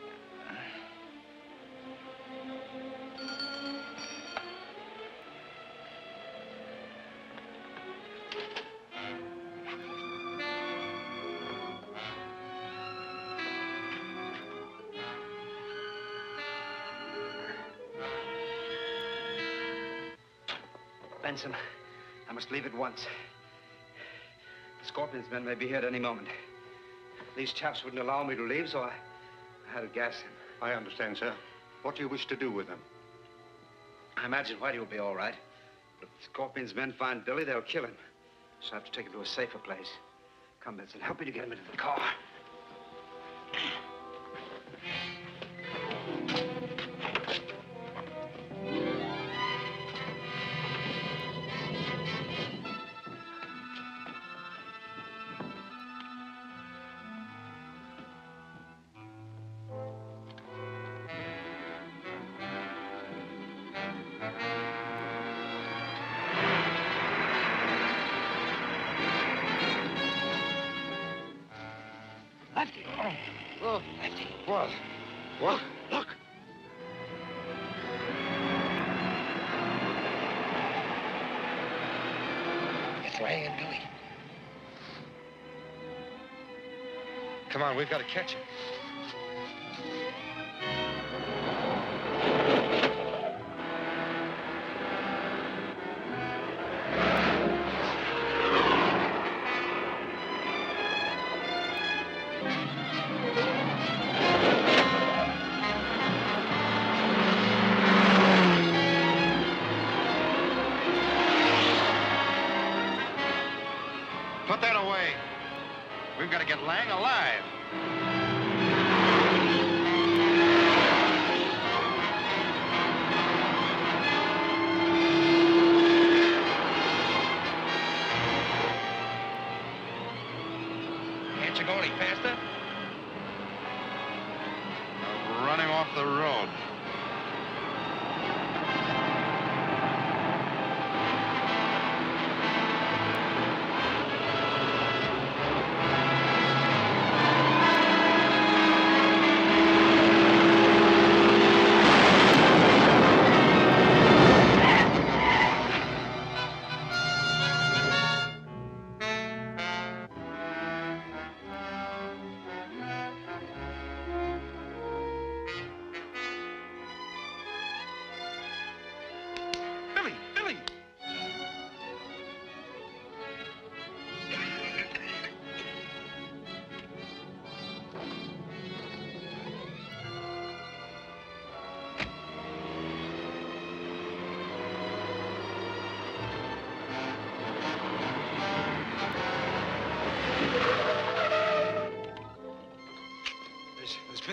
Benson, I must leave at once. The Scorpion's men may be here at any moment. These chaps wouldn't allow me to leave, so I had to gas them. I understand, sir. What do you wish to do with them? I imagine Whitey will be all right. But if the Scorpion's men find Billy, they'll kill him. So I have to take him to a safer place. Come, Benson, help me to get him into the car. Look. What? What? Look. It's Lang and Billy. Come on, we've got to catch him. Put that away. We've got to get Lang alive. Can't you go any faster? I'm running off the road.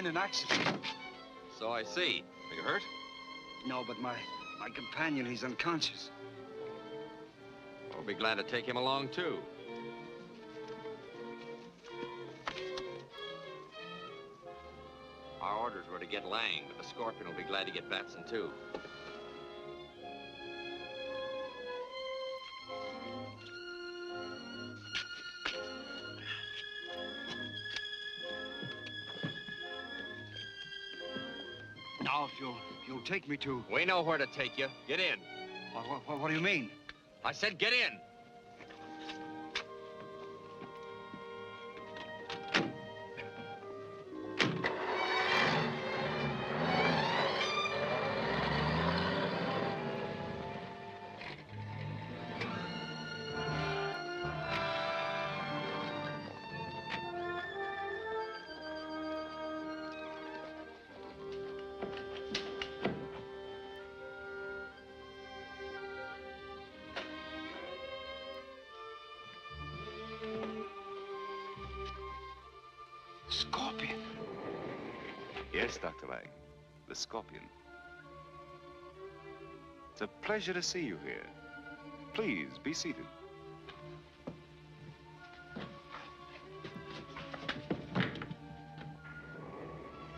in an accident. So I see. Are you hurt? No, but my companion, he's unconscious. We'll be glad to take him along, too. Our orders were to get Lang, but the Scorpion will be glad to get Batson, too. Now, if you'll take me to... We know where to take you. Get in. What do you mean? I said get in. Scorpion. Yes, Dr. Lang. The Scorpion. It's a pleasure to see you here. Please, be seated.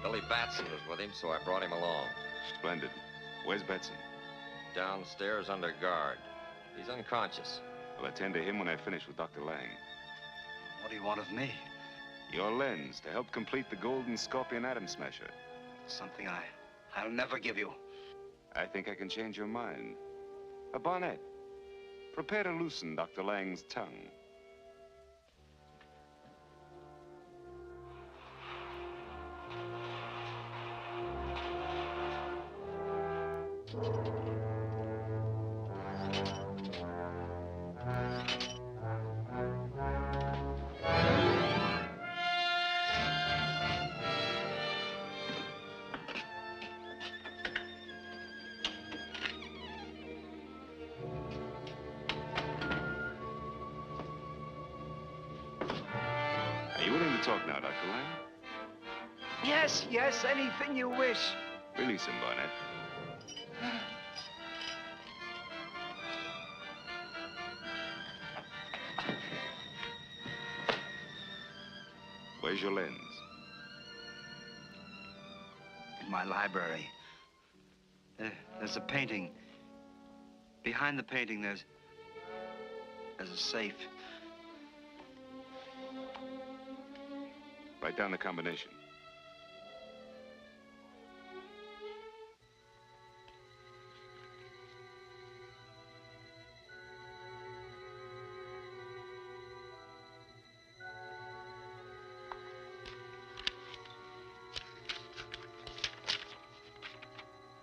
Billy Batson was with him, so I brought him along. Splendid. Where's Batson? Downstairs under guard. He's unconscious. I'll attend to him when I finish with Dr. Lang. What do you want of me? Your lens to help complete the Golden Scorpion Atom Smasher. Something I'll never give you. I think I can change your mind. A bonnet. Prepare to loosen Dr. Lang's tongue. Are you willing to talk now, Dr. Lang? Yes, anything you wish. Release him, Barnett. Where's your lens? In my library. There's a painting. Behind the painting, there's a safe. Write down the combination.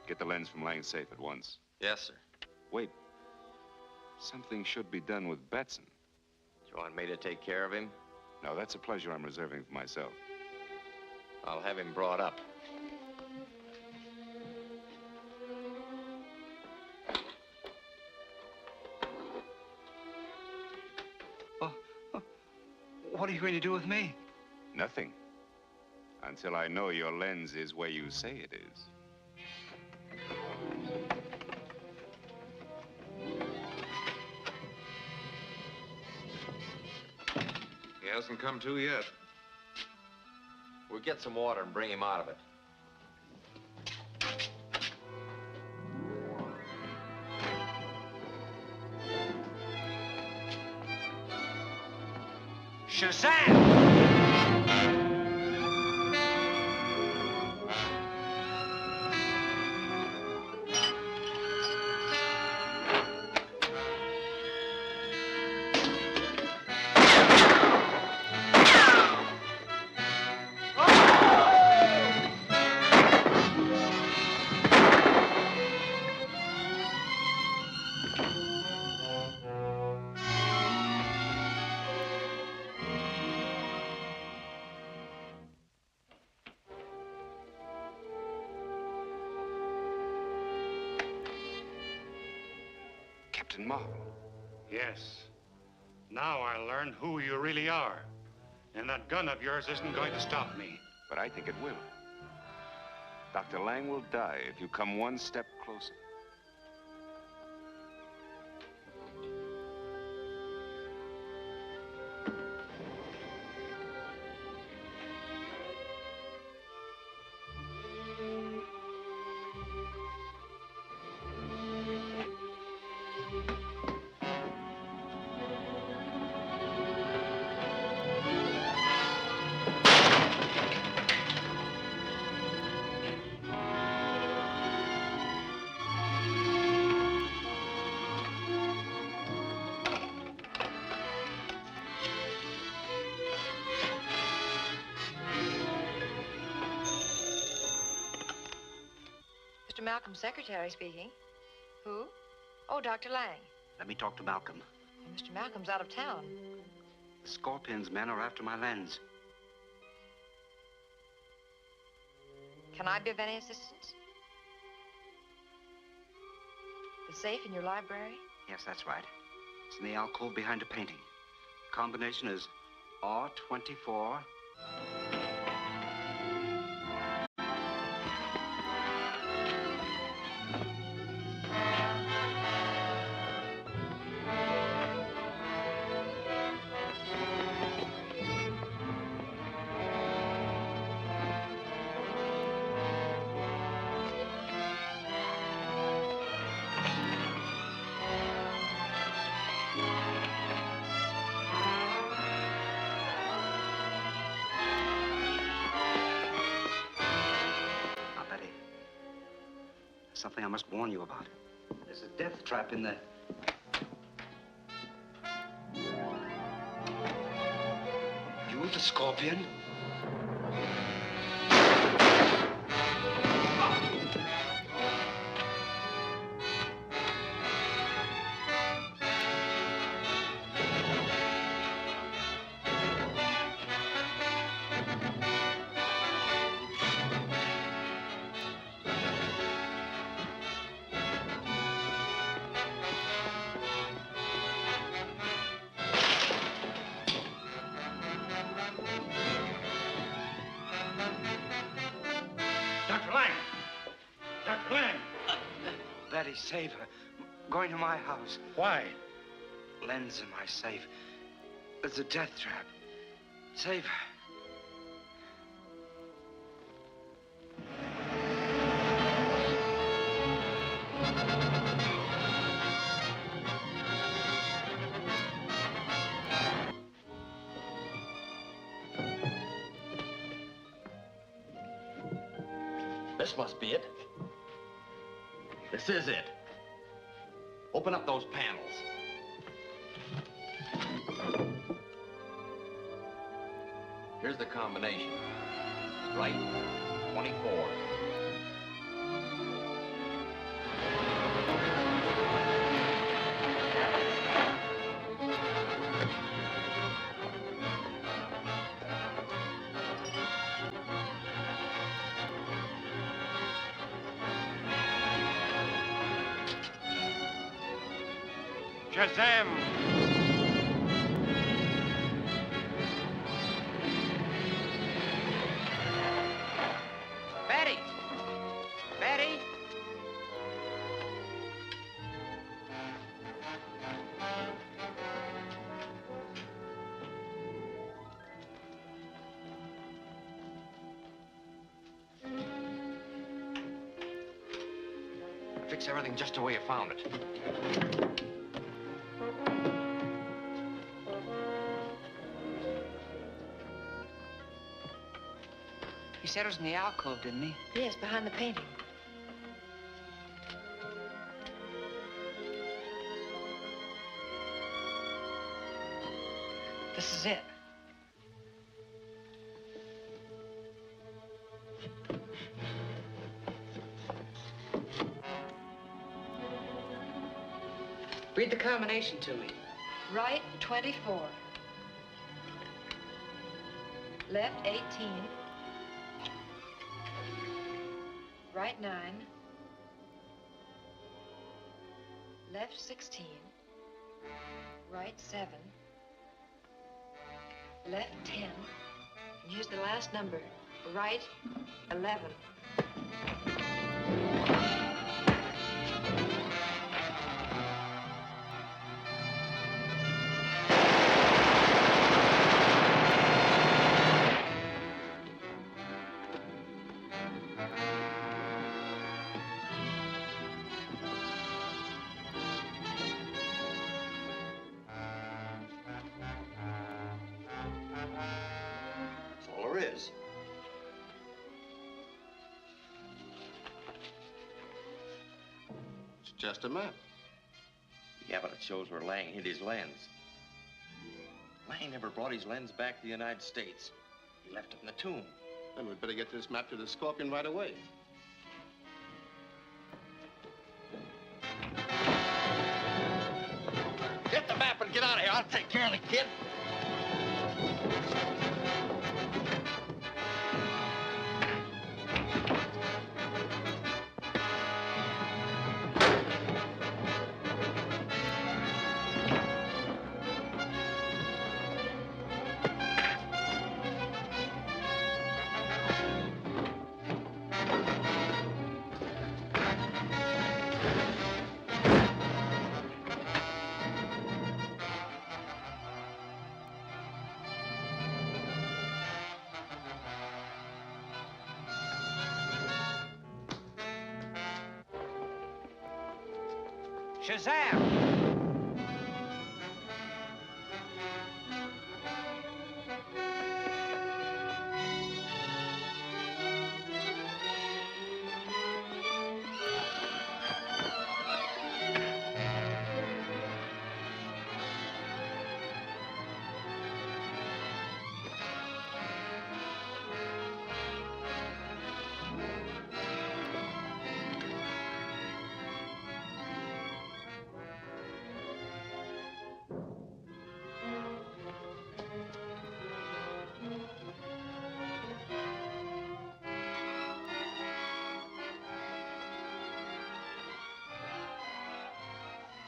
Get the lens from Lang's safe at once. Yes, sir. Wait. Something should be done with Batson. Do you want me to take care of him? No, that's a pleasure I'm reserving for myself. I'll have him brought up. What are you going to do with me? Nothing. Until I know your lens is where you say it is. He hasn't come to yet. We'll get some water and bring him out of it. Shazam! Captain Marvel. Yes. Now I learn who you really are. And that gun of yours isn't going to stop me. But I think it will. Dr. Lang will die if you come one step closer. Mr. Malcolm's secretary speaking. Who? Oh, Dr. Lang. Let me talk to Malcolm. Well, Mr. Malcolm's out of town. The Scorpion's men are after my lens. Can I be of any assistance? The safe in your library? Yes, that's right. It's in the alcove behind a painting. Combination is R24. Something I must warn you about. There's a death trap in there. You the Scorpion? Betty, save her. I'm going to my house. Why? Lens in my safe. There's a death trap. Save her. This must be it. This is it. Open up those panels. Here's the combination. Right, 24. Shazam! Betty! Betty! Fix everything just the way you found it. He said it was in the alcove, didn't he? Yes, behind the painting. This is it. Read the combination to me. Right, 24. Left, 18. Right, 9. Left, 16. Right, 7. Left, 10. And here's the last number. Right, 11. Is. It's just a map. Yeah, but it shows where Lang hid his lens. Lang never brought his lens back to the United States. He left it in the tomb. Then we'd better get this map to the Scorpion right away. Get the map and get out of here. I'll take care of the kid. Shazam!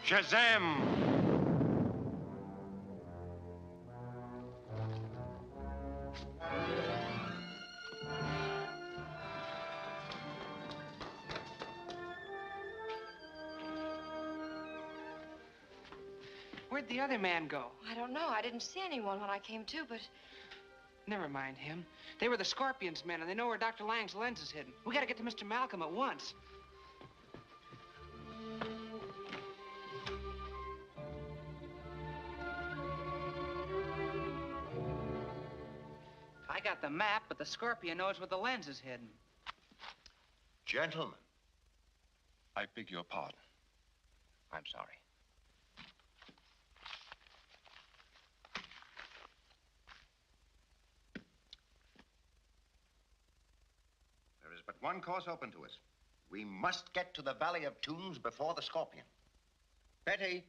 Shazam! Where'd the other man go? I don't know. I didn't see anyone when I came to, but... Never mind him. They were the Scorpion's men, and they know where Dr. Lang's lens is hidden. We gotta get to Mr. Malcolm at once. I got the map, but the Scorpion knows where the lens is hidden. Gentlemen. I beg your pardon. I'm sorry. There is but one course open to us. We must get to the Valley of Tombs before the Scorpion. Betty.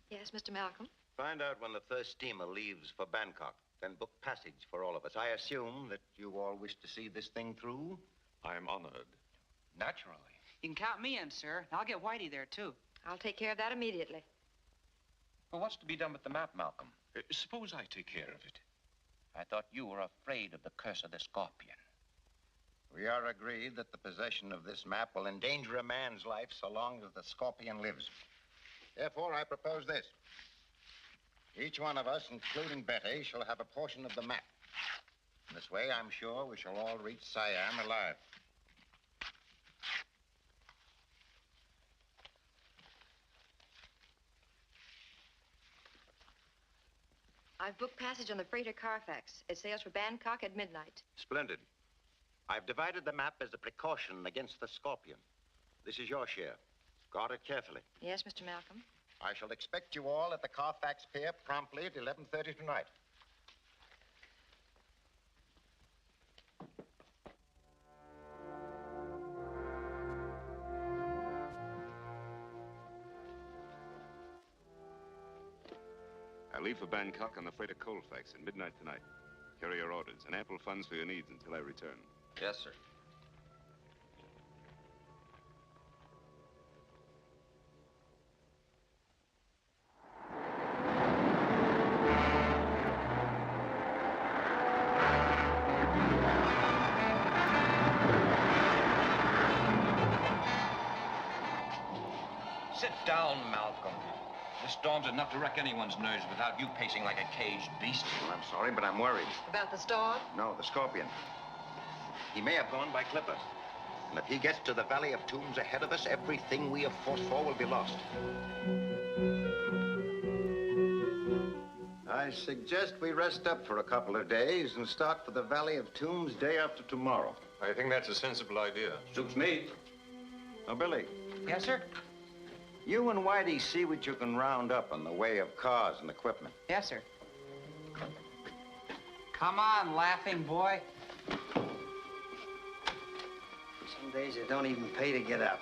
Yes, Mr. Malcolm? Find out when the first steamer leaves for Bangkok, then book passage for all of us. I assume that you all wish to see this thing through? I am honored. Naturally. You can count me in, sir. I'll get Whitey there, too. I'll take care of that immediately. Well, what's to be done with the map, Malcolm? Suppose I take care of it. I thought you were afraid of the curse of the Scorpion. We are agreed that the possession of this map will endanger a man's life so long as the Scorpion lives. Therefore, I propose this. Each one of us, including Betty, shall have a portion of the map. In this way, I'm sure we shall all reach Siam alive. I've booked passage on the freighter Carfax. It sails for Bangkok at midnight. Splendid. I've divided the map as a precaution against the Scorpion. This is your share. Guard it carefully. Yes, Mr. Malcolm. I shall expect you all at the Carfax Pier promptly at 11:30 tonight. I leave for Bangkok on the freighter Colfax at midnight tonight. Carry your orders and ample funds for your needs until I return. Yes, sir. Sit down, Malcolm. This storm's enough to wreck anyone's nerves without you pacing like a caged beast. Well, I'm sorry, but I'm worried. About the storm? No, the scorpion. He may have gone by clippers. And if he gets to the Valley of Tombs ahead of us, everything we have fought for will be lost. I suggest we rest up for a couple of days and start for the Valley of Tombs day after tomorrow. I think that's a sensible idea. Suits me. Now, Billy. Yes, sir? You and Whitey see what you can round up in the way of cars and equipment. Yes, sir. Come on, laughing boy. Some days it don't even pay to get up.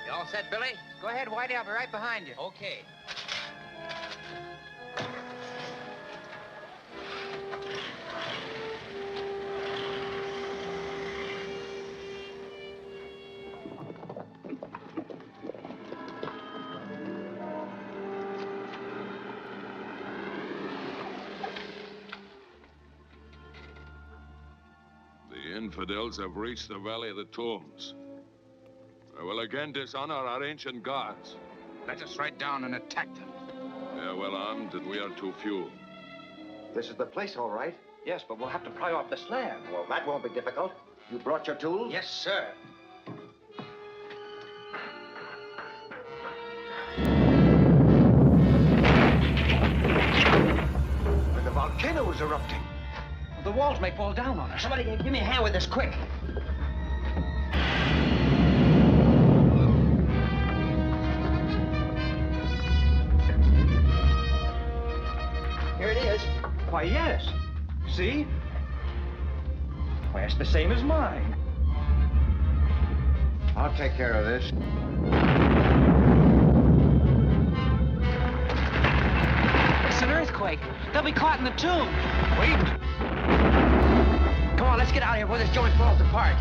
You all set, Billy? Go ahead, Whitey. I'll be right behind you. Okay. The infidels have reached the Valley of the Tombs. They will again dishonor our ancient gods. Let us ride down and attack them. They are well armed, and we are too few. This is the place, all right. Yes, but we'll have to pry off the slab. Well, that won't be difficult. You brought your tools? Yes, sir. The volcano is erupting. The walls may fall down on us. Somebody give me a hand with this, quick. Here it is. Why, yes. See? Why, it's the same as mine. I'll take care of this. It's an earthquake. They'll be caught in the tomb. Wait. Come on, let's get out of here before this joint falls apart.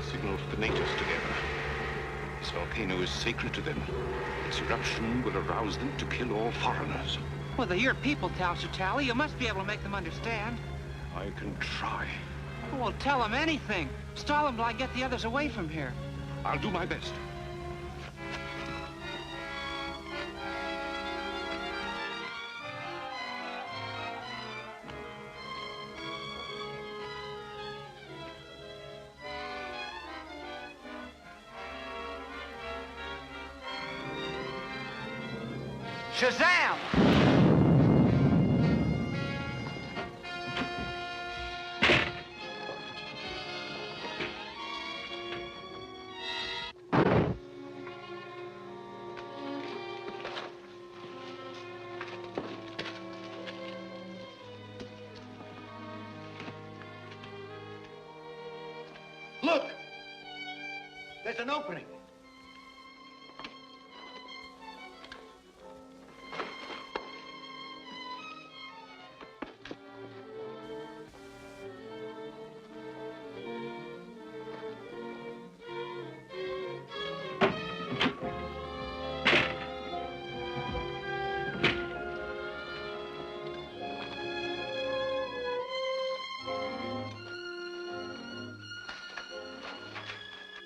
Signal for the natives together. This volcano is sacred to them. Its eruption will arouse them to kill all foreigners. Well, they're your people, Chotali. You must be able to make them understand. I can try. Well, tell them anything. Stall them till I get the others away from here. I'll do my best. Shazam! Look! There's an opening.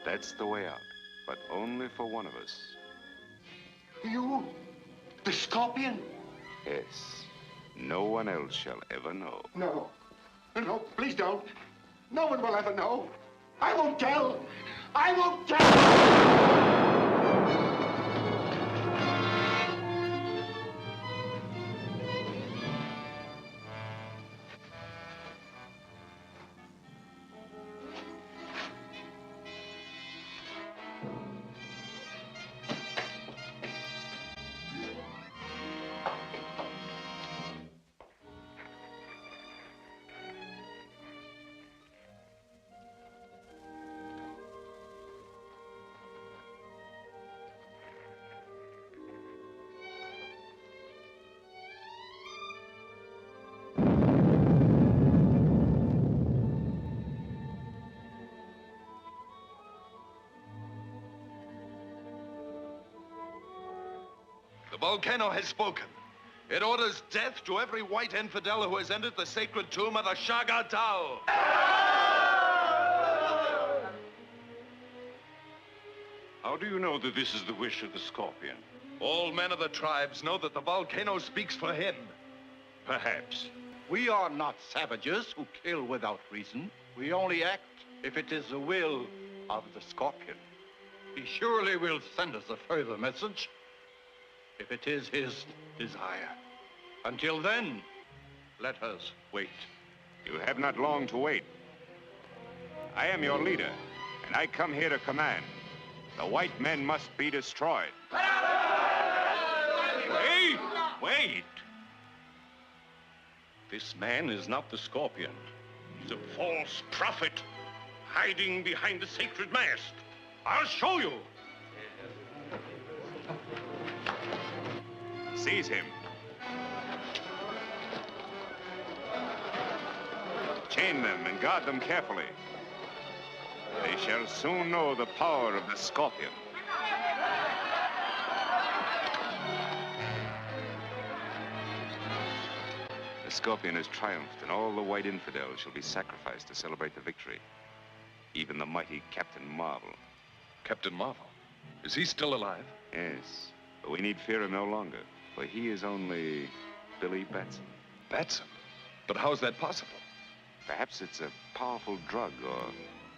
That's the way out, but only for one of us. You? The scorpion? Yes. No one else shall ever know. No. No, please don't. No one will ever know. I won't tell. I won't tell. The volcano has spoken. It orders death to every white infidel who has entered the sacred tomb of the Chotali. How do you know that this is the wish of the scorpion? All men of the tribes know that the volcano speaks for him. Perhaps. We are not savages who kill without reason. We only act if it is the will of the scorpion. He surely will send us a further message if it is his desire. Until then, let us wait. You have not long to wait. I am your leader, and I come here to command. The white men must be destroyed. Wait! Wait! This man is not the scorpion. He's a false prophet hiding behind the sacred mast. I'll show you. Seize him. Chain them and guard them carefully. They shall soon know the power of the scorpion. The scorpion has triumphed, and all the white infidels shall be sacrificed to celebrate the victory. Even the mighty Captain Marvel. Captain Marvel? Is he still alive? Yes, but we need fear him no longer, for he is only Billy Batson. Batson? But how's that possible? Perhaps it's a powerful drug or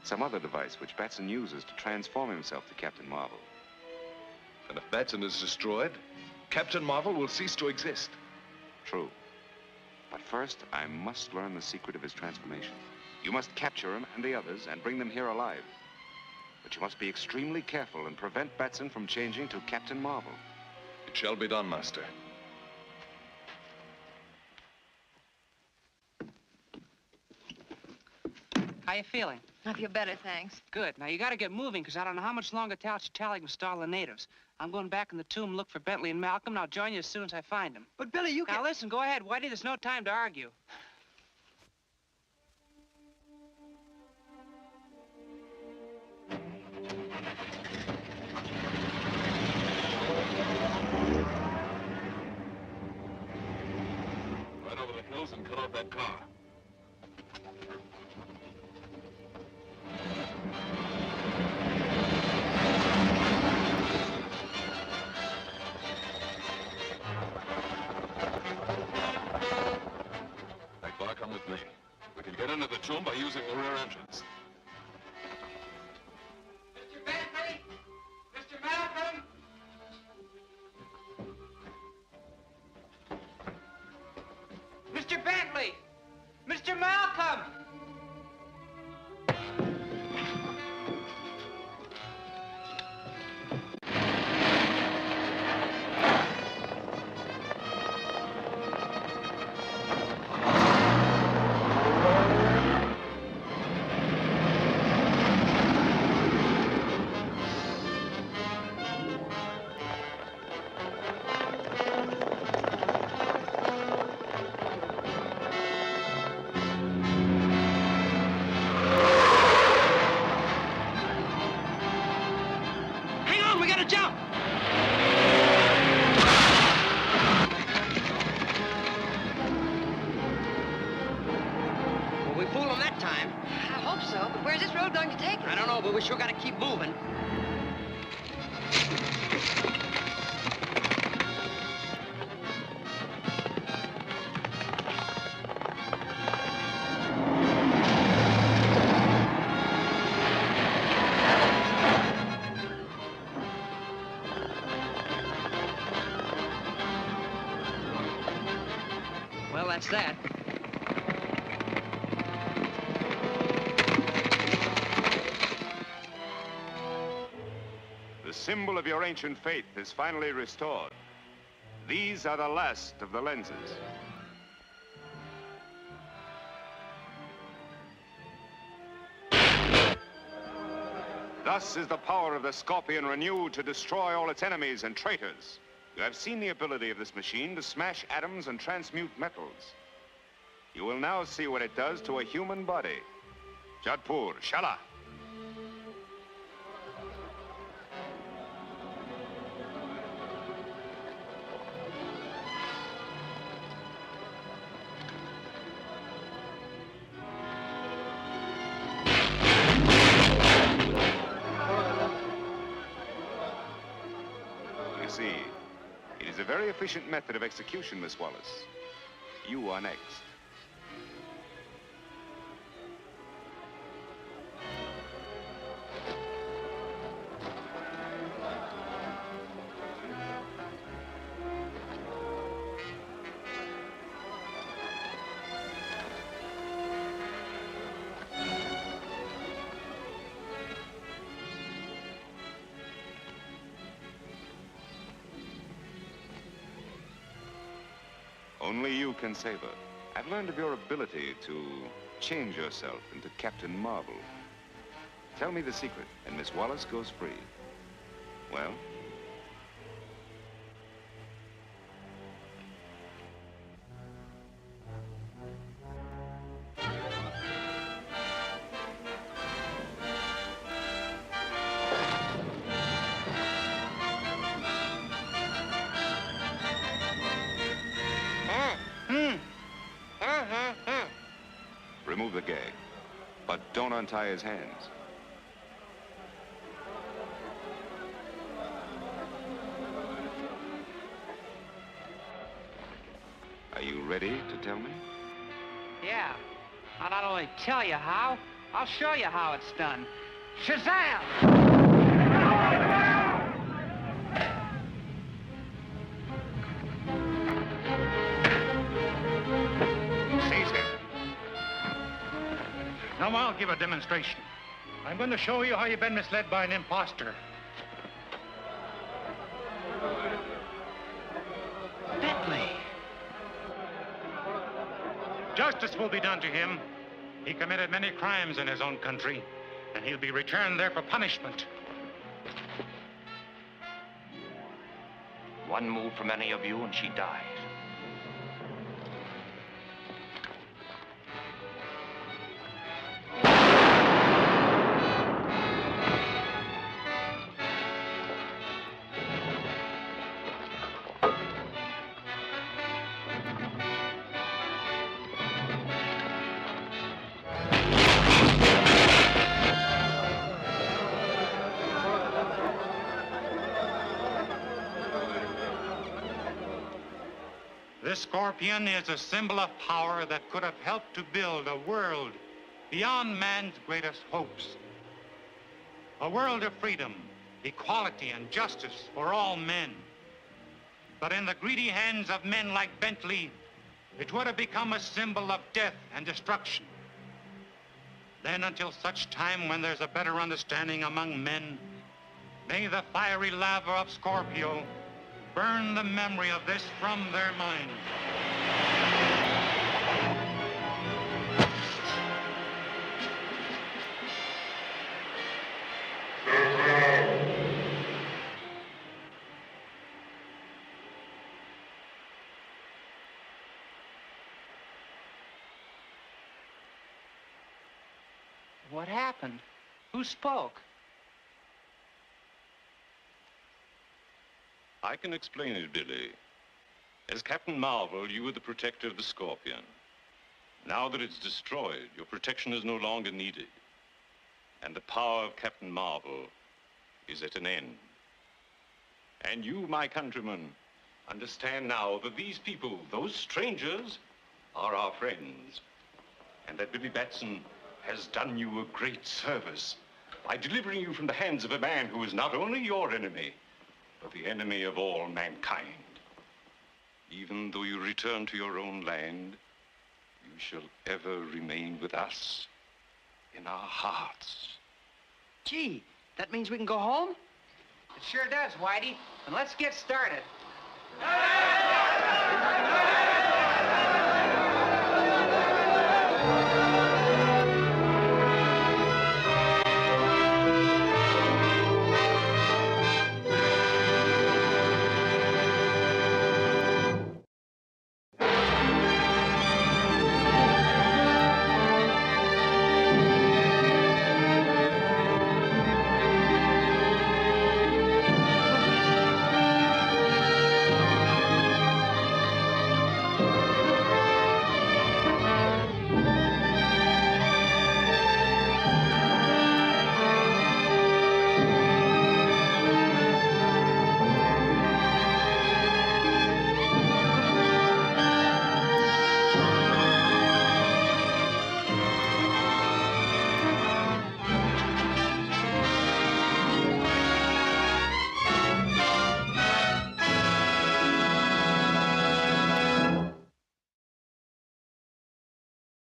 some other device which Batson uses to transform himself to Captain Marvel. And if Batson is destroyed, Captain Marvel will cease to exist. True. But first, I must learn the secret of his transformation. You must capture him and the others and bring them here alive. But you must be extremely careful and prevent Batson from changing to Captain Marvel. It shall be done, Master. How you feeling? I feel better, thanks. Good. Now, you gotta get moving, because I don't know how much longer Chotali can stall the natives. I'm going back in the tomb and look for Bentley and Malcolm, and I'll join you as soon as I find them. But, Billy, you Now, listen, go ahead, Whitey. There's no time to argue. Right over the hills and cut off that car. Come with me. We can get into the tomb by using the rear entrance. Mr. Bentley! Mr. Malcolm! Mr. Bentley! Mr. Malcolm! We sure gotta keep moving. Well, that's that. The symbol of your ancient faith is finally restored. These are the last of the lenses. Thus is the power of the scorpion renewed to destroy all its enemies and traitors. You have seen the ability of this machine to smash atoms and transmute metals. You will now see what it does to a human body. Jadpur, Shala. very efficient method of execution, Miss Wallace. You are next. Only you can save her. I've learned of your ability to change yourself into Captain Marvel. Tell me the secret, and Miss Wallace goes free. Well? Remove the gag, but don't untie his hands. Are you ready to tell me? Yeah. I'll not only tell you how, I'll show you how it's done. Shazam! Now I'll give a demonstration. I'm going to show you how you've been misled by an imposter. Bentley! Justice will be done to him. He committed many crimes in his own country, and he'll be returned there for punishment. One move from any of you and she dies. This scorpion is a symbol of power that could have helped to build a world beyond man's greatest hopes. A world of freedom, equality, and justice for all men. But in the greedy hands of men like Bentley, it would have become a symbol of death and destruction. Then, until such time when there's a better understanding among men, may the fiery lava of Scorpio burn the memory of this from their minds. What happened? Who spoke? I can explain it, Billy. As Captain Marvel, you were the protector of the Scorpion. Now that it's destroyed, your protection is no longer needed. And the power of Captain Marvel is at an end. And you, my countrymen, understand now that these people, those strangers, are our friends. And that Billy Batson has done you a great service by delivering you from the hands of a man who is not only your enemy, but the enemy of all mankind. Even though you return to your own land, you shall ever remain with us in our hearts. Gee, that means we can go home? It sure does, Whitey. And let's get started.